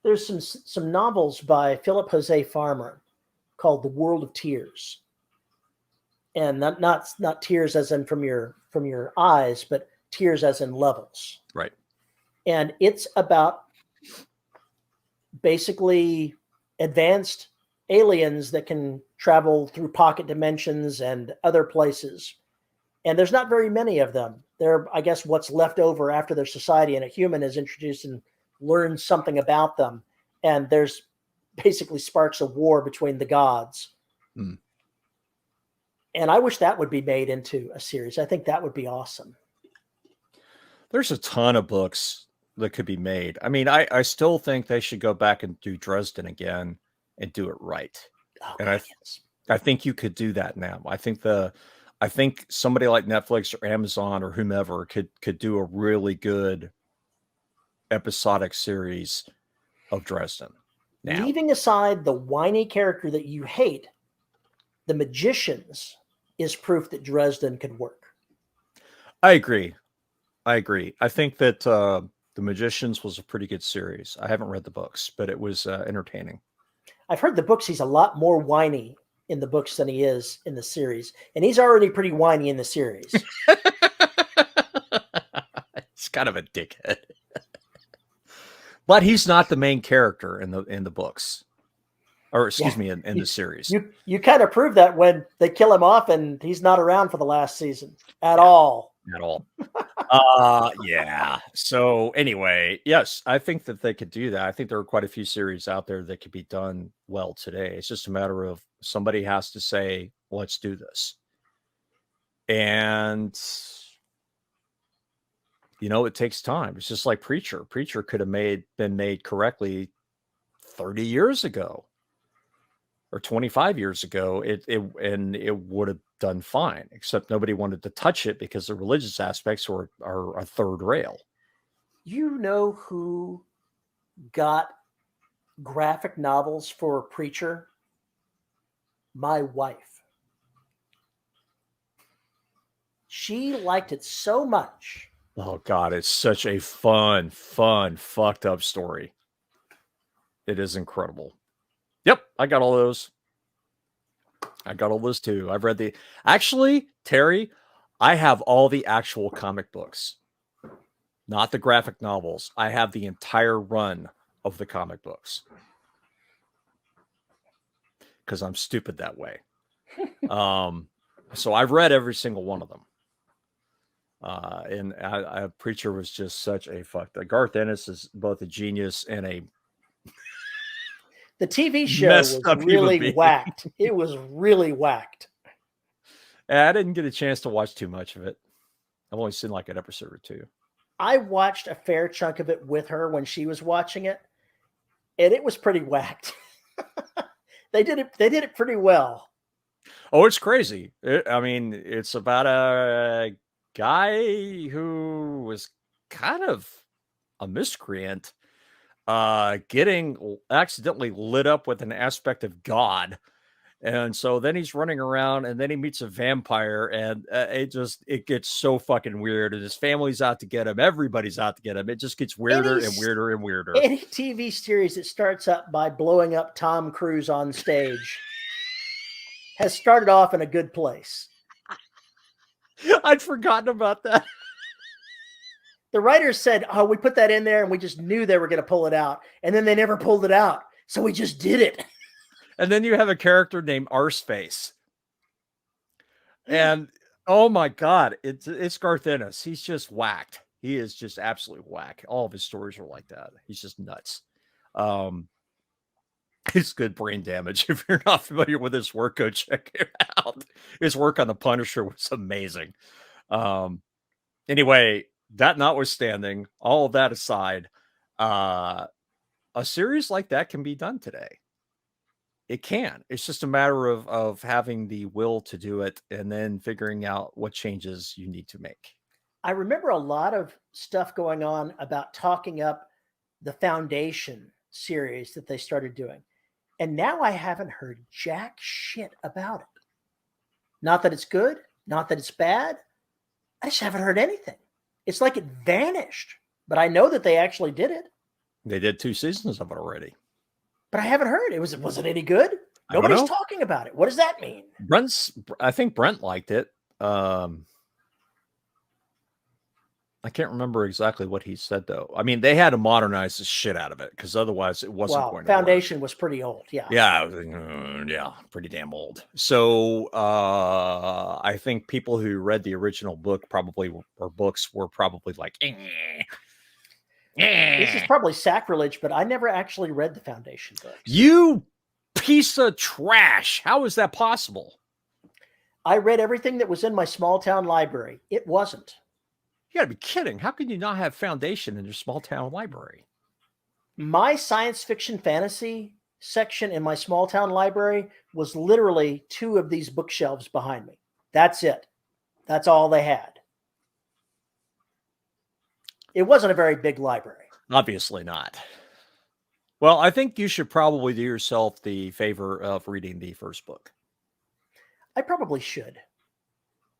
There's some novels by Philip Jose Farmer called The World of Tears, and not tears as in from your eyes, but tears as in levels. Right. And it's about basically advanced aliens that can travel through pocket dimensions and other places. And there's not very many of them. They're, I guess, what's left over after their society, and a human is introduced and learns something about them. And there's basically sparks of war between the gods. Mm. And I wish that would be made into a series. I think that would be awesome. There's a ton of books that could be made. I mean, I still think they should go back and do Dresden again and do it right. Oh, and God, I think you could do that now. I think somebody like Netflix or Amazon or whomever could do a really good episodic series of Dresden. Now, leaving aside the whiny character that you hate, The Magicians is proof that Dresden could work. I agree. I think that The Magicians was a pretty good series. I haven't read the books, but it was entertaining. I've heard the books. He's a lot more whiny in the books than he is in the series. And he's already pretty whiny in the series. He's kind of a dickhead. But he's not the main character in the books. Or excuse me, in the series. You kind of prove that when they kill him off and he's not around for the last season at all. At all. Yeah. So anyway, yes, I think that they could do that. I think there are quite a few series out there that could be done well today. It's just a matter of somebody has to say, let's do this. And it takes time. It's just like Preacher. Preacher could have been made correctly 30 years ago or 25 years ago. It would have done fine, except nobody wanted to touch it because the religious aspects are a third rail. You know who got graphic novels for Preacher? My wife. She liked it so much. Oh God, it's such a fun, fucked up story. It is incredible. Yep, I got all those. I got all those too. I've read actually, Terry, I have all the actual comic books, not the graphic novels. I have the entire run of the comic books because I'm stupid that way. So I've read every single one of them. And Preacher was just such a Garth Ennis is both a genius and the TV show was really whacked. It was really whacked. I didn't get a chance to watch too much of it. I've only seen like an episode or two. I watched a fair chunk of it with her when she was watching it, and it was pretty whacked. They did it pretty well. Oh, it's crazy. It's about a guy who was kind of a miscreant, getting accidentally lit up with an aspect of God. And so then he's running around, and then he meets a vampire, and it gets so fucking weird. And his family's out to get him. Everybody's out to get him. It just gets weirder and weirder and weirder. Any TV series that starts up by blowing up Tom Cruise on stage has started off in a good place. I'd forgotten about that. The writers said, "Oh, we put that in there, and we just knew they were going to pull it out, and then they never pulled it out, so we just did it." And then you have a character named Arseface. And oh my God, it's Garth Ennis. He's just whacked. He is just absolutely whack. All of his stories are like that. He's just nuts. It's good brain damage. If you're not familiar with his work, go check it out. His work on The Punisher was amazing. Anyway, that notwithstanding, all of that aside, a series like that can be done today. It can. It's just a matter of having the will to do it and then figuring out what changes you need to make. I remember a lot of stuff going on about talking up the Foundation series that they started doing. And now I haven't heard jack shit about it. Not that it's good, not that it's bad. I just haven't heard anything. It's like it vanished. But I know that they actually did it. They did 2 seasons of it already. But I haven't heard. Was it any good? Nobody's talking about it. What does that mean? I think Brent liked it. I can't remember exactly what he said though. I mean, they had to modernize the shit out of it because otherwise it wasn't going to work. Foundation was pretty old. Yeah. Yeah, pretty damn old. So I think people who read the original book were probably like, This is probably sacrilege, but I never actually read the Foundation books. You piece of trash. How is that possible? I read everything that was in my small town library. It wasn't. You gotta be kidding. How can you not have Foundation in your small town library? My science fiction fantasy section in my small town library was literally 2 of these bookshelves behind me. That's it. That's all they had. It wasn't a very big library. Obviously not. Well, I think you should probably do yourself the favor of reading the first book. I probably should.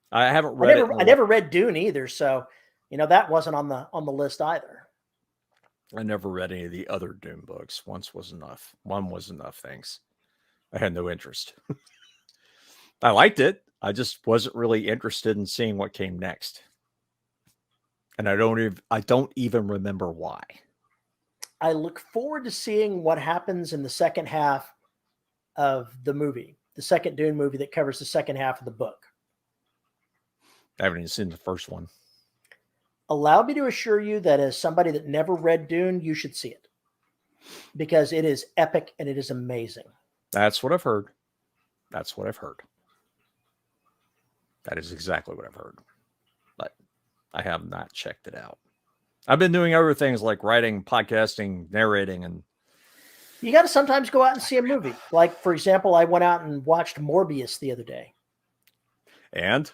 I haven't read it. I never read Dune either, so that wasn't on the list either. I never read any of the other Dune books. One was enough, thanks. I had no interest. I liked it. I just wasn't really interested in seeing what came next. And I don't even remember why. I look forward to seeing what happens in the second half of the movie, the second Dune movie that covers the second half of the book. I haven't even seen the first one. Allow me to assure you that as somebody that never read Dune, you should see it. Because it is epic and it is amazing. That's what I've heard. That is exactly what I've heard. But I have not checked it out. I've been doing other things like writing, podcasting, narrating, and you got to sometimes go out and see a movie. Like, for example, I went out and watched Morbius the other day. And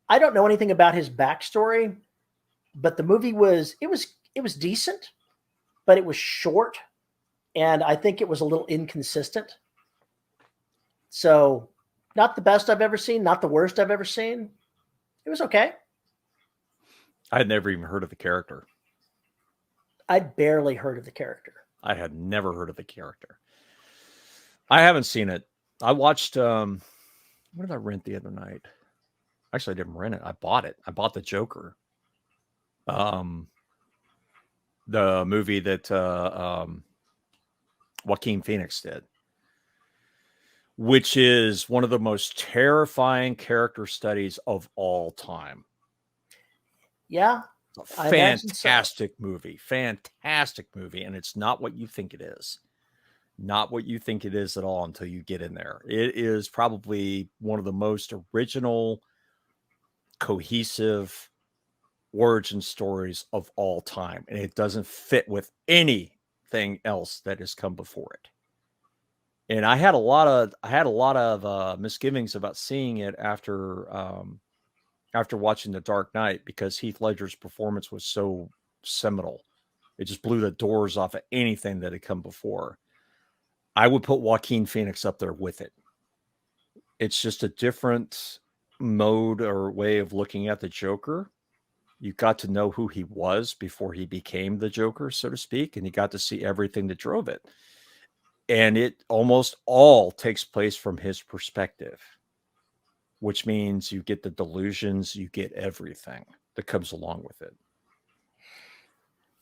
I don't know anything about his backstory, but the movie was decent, but it was short, and I think it was a little inconsistent. So, not the best I've ever seen, not the worst I've ever seen. It was okay. I had never even heard of the character. I'd barely heard of the character. I had never heard of the character. I haven't seen it. I watched, what did I rent the other night? Actually, I didn't rent it. I bought it. I bought The Joker. The movie that Joaquin Phoenix did, which is one of the most terrifying character studies of all time. Yeah. It's a fantastic movie. And it's not what you think it is. Not what you think it is at all until you get in there. It is probably one of the most original, cohesive origin stories of all time, and it doesn't fit with anything else that has come before it. And I had a lot of misgivings about seeing it after watching The Dark Knight, because Heath Ledger's performance was so seminal. It just blew the doors off of anything that had come before. I would put Joaquin Phoenix up there with it. It's just a different mode or way of looking at the Joker. You got to know who he was before he became the Joker, so to speak, and you got to see everything that drove it. And it almost all takes place from his perspective, which means you get the delusions, you get everything that comes along with it.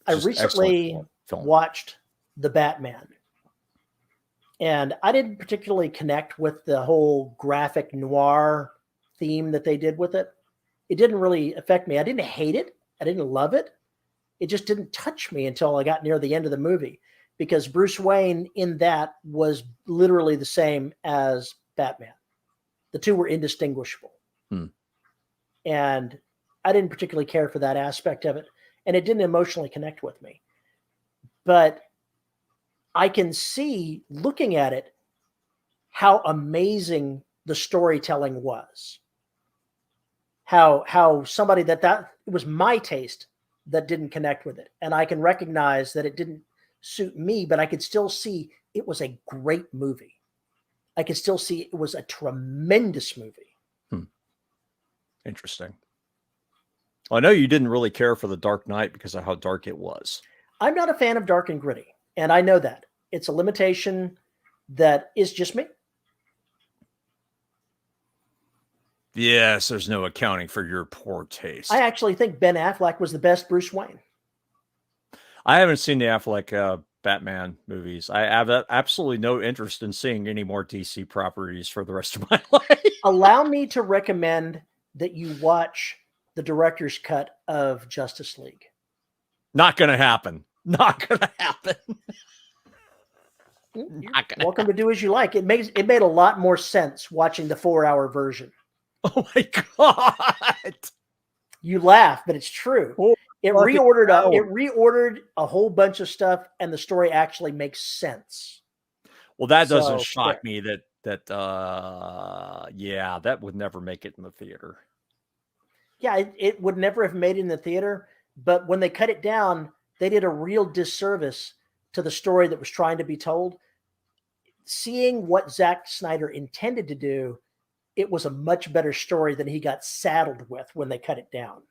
I recently watched The Batman, and I didn't particularly connect with the whole graphic noir theme that they did with it. It didn't really affect me. I didn't hate it. I didn't love it. It just didn't touch me until I got near the end of the movie, because Bruce Wayne in that was literally the same as Batman. The two were indistinguishable. And I didn't particularly care for that aspect of it, and it didn't emotionally connect with me. But I can see, looking at it, how amazing the storytelling was. How somebody that it was my taste that didn't connect with it. And I can recognize that it didn't suit me, but I could still see it was a great movie. I could still see it was a tremendous movie. Interesting. Well, I know you didn't really care for The Dark Knight because of how dark it was. I'm not a fan of dark and gritty, and I know that. It's a limitation that is just me. Yes, there's no accounting for your poor taste. I actually think Ben Affleck was the best Bruce Wayne. I haven't seen the Affleck Batman movies. I have absolutely no interest in seeing any more DC properties for the rest of my life. Allow me to recommend that you watch the director's cut of Justice League. Not going to happen. Not going to happen. Welcome to do as you like. It made a lot more sense watching the 4-hour version. Oh my God. You laugh, but it's true. It reordered a whole bunch of stuff, and the story actually makes sense. Well, that doesn't shock me that would never make it in the theater. Yeah, it would never have made it in the theater, but when they cut it down, they did a real disservice to the story that was trying to be told. Seeing what Zack Snyder intended to do, it was a much better story than he got saddled with when they cut it down.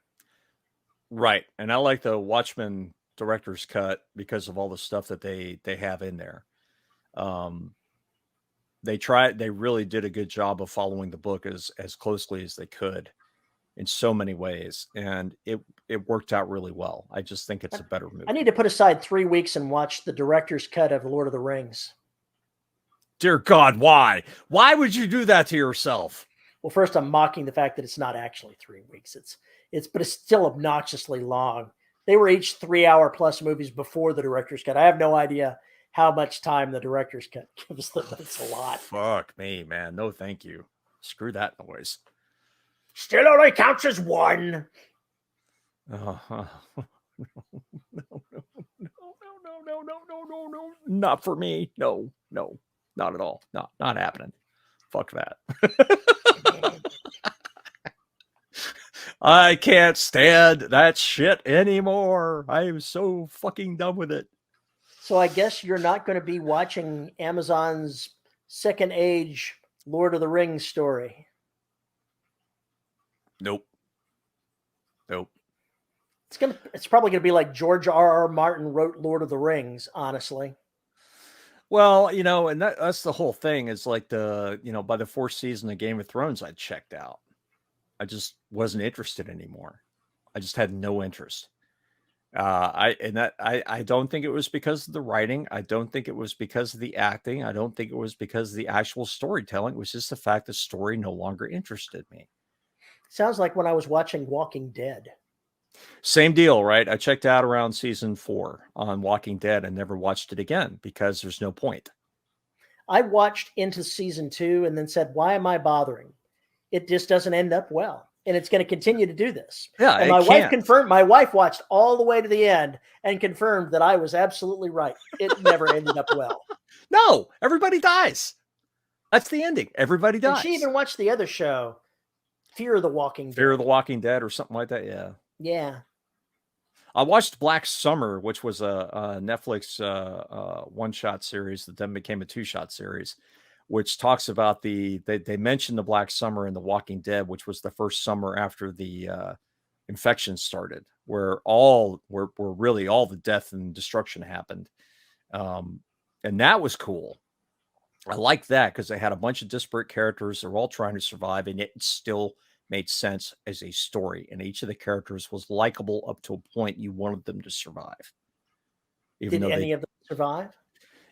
Right. And I like the Watchmen director's cut because of all the stuff that they have in there. They really did a good job of following the book as closely as they could in so many ways. And it worked out really well. I just think it's a better movie. I need to put aside 3 weeks and watch the director's cut of Lord of the Rings. Dear God, why? Why would you do that to yourself? Well, first, I'm mocking the fact that it's not actually 3 weeks. But it's still obnoxiously long. They were each 3-hour plus movies before the director's cut. I have no idea how much time the director's cut gives them, but it's a lot. Fuck me, man. No, thank you. Screw that noise. Still only counts as one. No. Not for me. No, not at all. Not happening. Fuck that. I can't stand that shit anymore. I am so fucking done with it. So I guess you're not going to be watching Amazon's Second Age Lord of the Rings story. Nope. It's probably going to be like George R.R. Martin wrote Lord of the Rings, honestly. Well, and that's the whole thing. Is like by the 4th season of Game of Thrones, I checked out. I just wasn't interested anymore. I just had no interest. I don't think it was because of the writing. I don't think it was because of the acting. I don't think it was because of the actual storytelling. It was just the fact the story no longer interested me. Sounds like when I was watching Walking Dead. Same deal, right? I checked out around season 4 on Walking Dead and never watched it again because there's no point. I watched into season 2 and then said, why am I bothering? It just doesn't end up well. And it's going to continue to do this. Yeah, and my wife confirmed, my wife watched all the way to the end and confirmed that I was absolutely right. It never ended up well. No, everybody dies. That's the ending. Everybody dies. And she even watched the other show, Fear of the Walking Dead. Fear of the Walking Dead or something like that. Yeah. Yeah. I watched Black Summer, which was a Netflix one-shot series that then became a two-shot series, which talks about they mentioned the Black Summer in The Walking Dead, which was the first summer after the infection started, where really all the death and destruction happened. And that was cool. I liked that because they had a bunch of disparate characters. They're all trying to survive, and it still made sense as a story. And each of the characters was likable up to a point you wanted them to survive. Did any of them survive?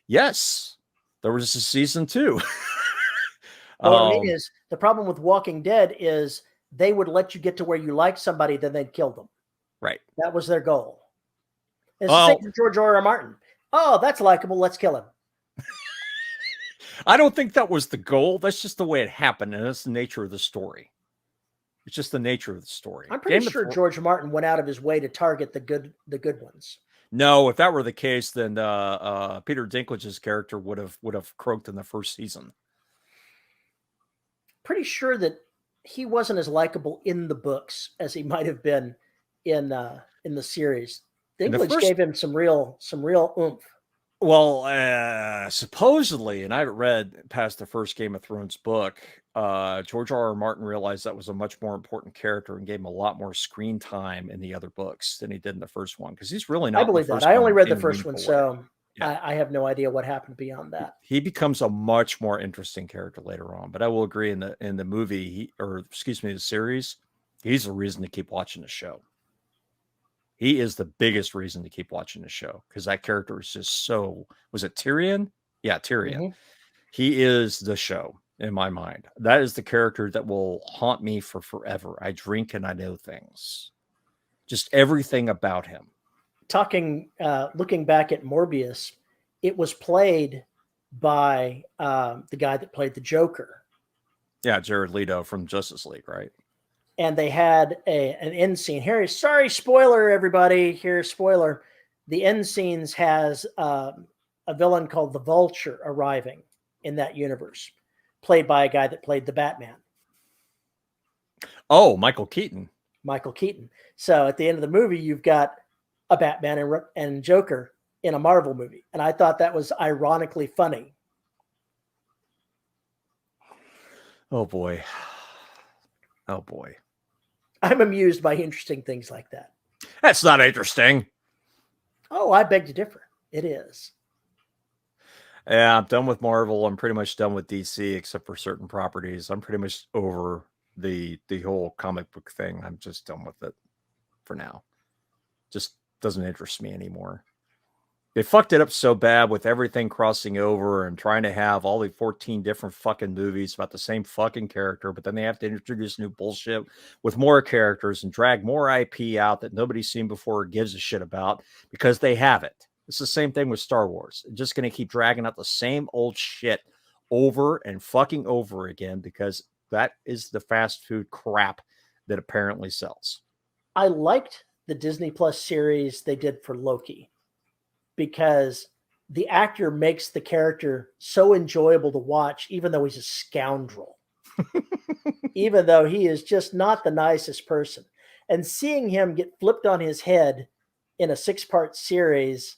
Yes. There was a season 2. What I mean is, the problem with Walking Dead is they would let you get to where you like somebody, then they'd kill them. Right. That was their goal. It's the same for George R.R. Martin. Oh, that's likable. Let's kill him. I don't think that was the goal. That's just the way it happened, and that's the nature of the story. It's just the nature of the story. I'm pretty sure George Martin went out of his way to target the good ones. No, if that were the case, then Peter Dinklage's character would have croaked in the first season. Pretty sure that he wasn't as likable in the books as he might have been in the series. Dinklage gave him some real oomph. Well, supposedly, and I haven't read past the first Game of Thrones book, George R.R. Martin realized that was a much more important character and gave him a lot more screen time in the other books than he did in the first one, because he's really not. I believe that. I only read the first one, so yeah. I have no idea what happened beyond that. He becomes a much more interesting character later on, but I will agree in the movie, the series, he's the reason to keep watching the show. He is the biggest reason to keep watching the show, because that character is just so. Was it Tyrion? Yeah, Tyrion. Mm-hmm. He is the show in my mind. That is the character that will haunt me for forever. I drink and I know things. Just everything about him. Looking back at Morbius, it was played by the guy that played the Joker. Yeah, Jared Leto from Justice League, right? And they had an end scene. Here, sorry, spoiler, everybody. Here's spoiler. The end scenes has a villain called the Vulture arriving in that universe, played by a guy that played the Batman. Oh, Michael Keaton. Michael Keaton. So at the end of the movie, you've got a Batman and Joker in a Marvel movie. And I thought that was ironically funny. Oh, boy. Oh, boy. I'm amused by interesting things like that. That's not interesting. Oh, I beg to differ. It is. Yeah, I'm done with Marvel. I'm pretty much done with DC, except for certain properties. I'm pretty much over the whole comic book thing. I'm just done with it for now. Just doesn't interest me anymore. They fucked it up so bad with everything crossing over and trying to have all the 14 different fucking movies about the same fucking character, but then they have to introduce new bullshit with more characters and drag more IP out that nobody's seen before or gives a shit about because they have it. It's the same thing with Star Wars. They're just going to keep dragging out the same old shit over and fucking over again because that is the fast food crap that apparently sells. I liked the Disney Plus series they did for Loki, because the actor makes the character so enjoyable to watch, even though he's a scoundrel, even though he is just not the nicest person. And seeing him get flipped on his head in a 6-part series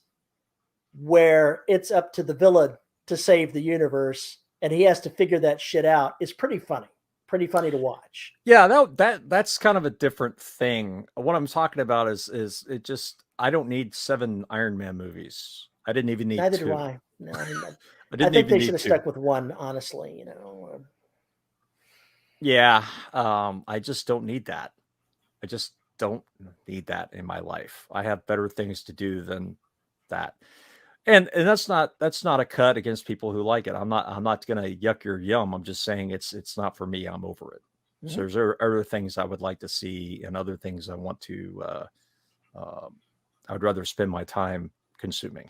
where it's up to the villain to save the universe and he has to figure that shit out is pretty funny to watch. Yeah, that's kind of a different thing. What I'm talking about is it just, I don't need 7 Iron Man movies. I didn't even need 2. Neither do I. No, I think they should have stuck with 1, honestly. Yeah, I just don't need that. I just don't need that in my life. I have better things to do than that. And that's not a cut against people who like it. I'm not gonna yuck your yum. I'm just saying it's not for me. I'm over it. Mm-hmm. So there's other things I would like to see and other things I want to. I would rather spend my time consuming.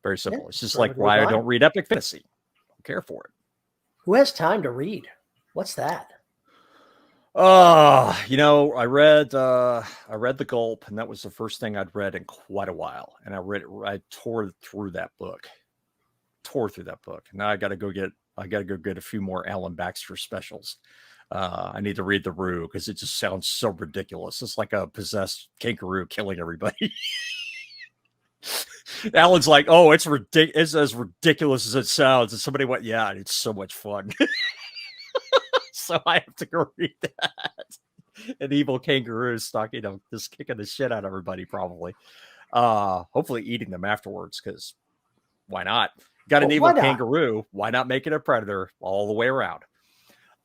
Very simple. Yeah, it's just like why I don't read epic fantasy. care for it. Who has time to read? What's that? I read The Gulp, and that was the first thing I'd read in quite a while. And I tore through that book. Now I gotta go get a few more Alan Baxter specials. I need to read The Roo because it just sounds so ridiculous. It's like a possessed kangaroo killing everybody. Alan's like, oh, it's as ridiculous as it sounds. And somebody went, yeah, it's so much fun. So I have to go read that. An evil kangaroo just kicking the shit out of everybody, probably. Hopefully eating them afterwards, because why not? Got an evil kangaroo. Why not make it a predator all the way around?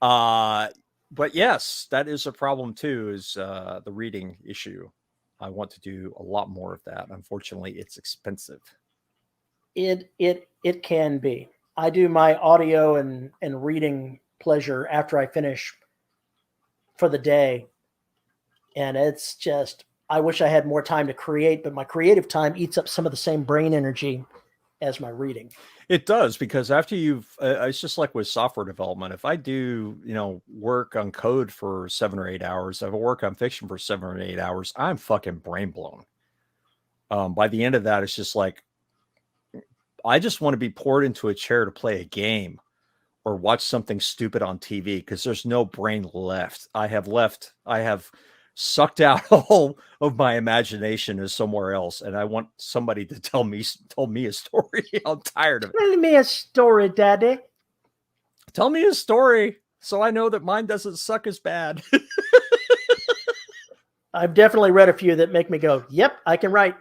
But yes, that is a problem too, is the reading issue. I want to do a lot more of that. Unfortunately, it's expensive. It can be. I do my audio and reading pleasure after I finish for the day. And it's just, I wish I had more time to create, but my creative time eats up some of the same brain energy as my reading. It does, because after it's just like with software development. If I do, work on code for 7 or 8 hours, if I work on fiction for 7 or 8 hours, I'm fucking brain blown. By the end of that, it's just like, I just want to be poured into a chair to play a game or watch something stupid on TV, because there's no brain left. I have sucked out all of my imagination is somewhere else, and I want somebody to tell me a story. I'm tired of it. Tell me a story, Daddy. Tell me a story so I know that mine doesn't suck as bad. I've definitely read a few that make me go, yep, I can write.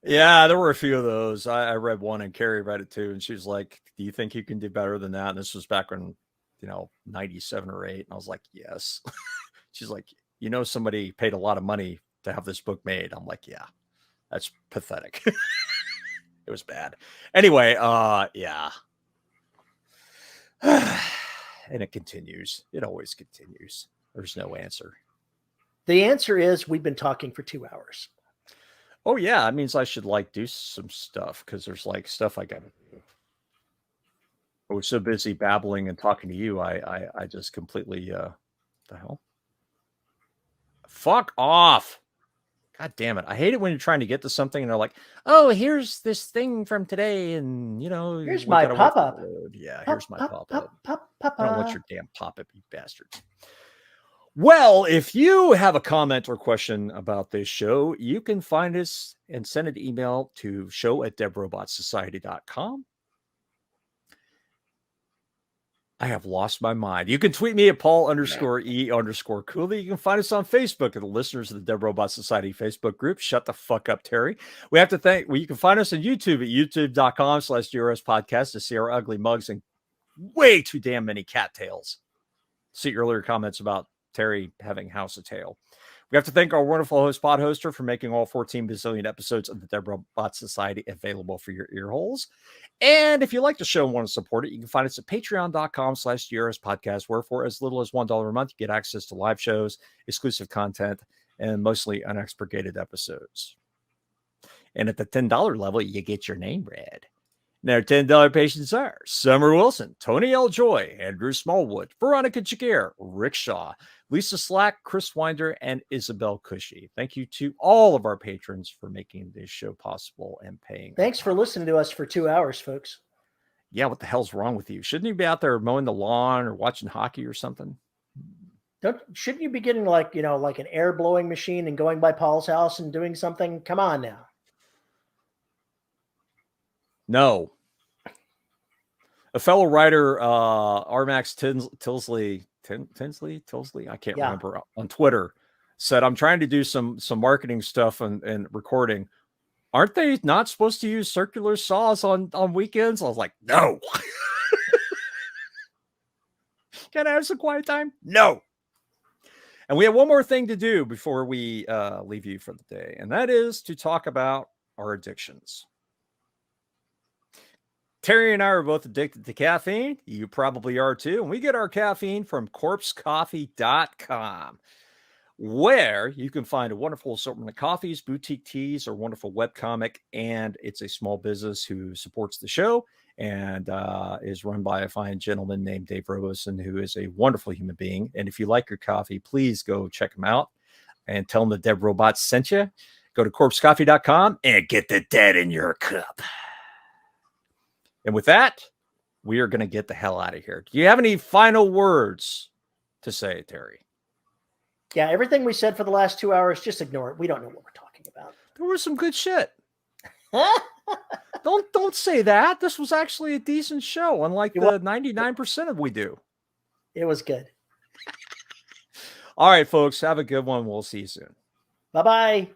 Yeah, there were a few of those. I read one, and Carrie read it too, and she was like, do you think you can do better than that? And this was back when 97 or 8, and I was like, yes. She's like, somebody paid a lot of money to have this book made. I'm like, yeah, that's pathetic. It was bad. Anyway, yeah. And it continues. It always continues. There's no answer. The answer is we've been talking for 2 hours. Oh yeah, that means I should do some stuff, because there's stuff I gotta do. I was so busy babbling and talking to you, I just completely the hell? Fuck off. God damn it. I hate it when you're trying to get to something and they're like, oh, here's this thing from today, and here's my pop-up. Yeah, here's my pop-up. I don't want your damn pop-up, you bastards. Well, if you have a comment or question about this show, you can find us and send an email to show@devrobotsociety.com. I have lost my mind. You can tweet me at Paul_E_Cooley. You can find us on Facebook at the listeners of the Dev Robot Society Facebook group. Shut the fuck up, Terry. You can find us on YouTube at youtube.com/DRS podcast to see our ugly mugs and way too damn many cattails. See earlier comments about Terry having House of Tail. We have to thank our wonderful host, Podhoster, for making all 14 bazillion episodes of the Dev Robot Society available for your ear holes. And if you like the show and want to support it, you can find us at patreon.com/DRS podcast, where for as little as $1 a month, you get access to live shows, exclusive content, and mostly unexpurgated episodes. And at the $10 level, you get your name read. Now, $10 patients are Summer Wilson, Tony L. Joy, Andrew Smallwood, Veronica Jagger, Rick Shaw, Lisa Slack, Chris Winder, and Isabel Cushy. Thank you to all of our patrons for making this show possible and paying. Thanks for listening to us for 2 hours, folks. Yeah, what the hell's wrong with you? Shouldn't you be out there mowing the lawn or watching hockey or something? Shouldn't you be getting like an air blowing machine and going by Paul's house and doing something? Come on now. No. A fellow writer, Armax Tilsley, I can't remember, on Twitter, said, I'm trying to do some marketing stuff and recording. Aren't they not supposed to use circular saws on weekends? I was like, no. Can I have some quiet time? No. And we have one more thing to do before we leave you for the day, and that is to talk about our addictions. Terry and I are both addicted to caffeine. You probably are too. And we get our caffeine from corpsecoffee.com, where you can find a wonderful assortment of coffees, boutique teas, or wonderful webcomic. And it's a small business who supports the show and is run by a fine gentleman named Dave Robeson, who is a wonderful human being. And if you like your coffee, please go check him out and tell him the Dead Robots sent you. Go to corpsecoffee.com and get the dead in your cup. And with that, we are going to get the hell out of here. Do you have any final words to say, Terry? Yeah, everything we said for the last 2 hours, just ignore it. We don't know what we're talking about. There was some good shit. Don't say that. This was actually a decent show, unlike the 99% of we do. It was good. All right, folks, have a good one. We'll see you soon. Bye-bye.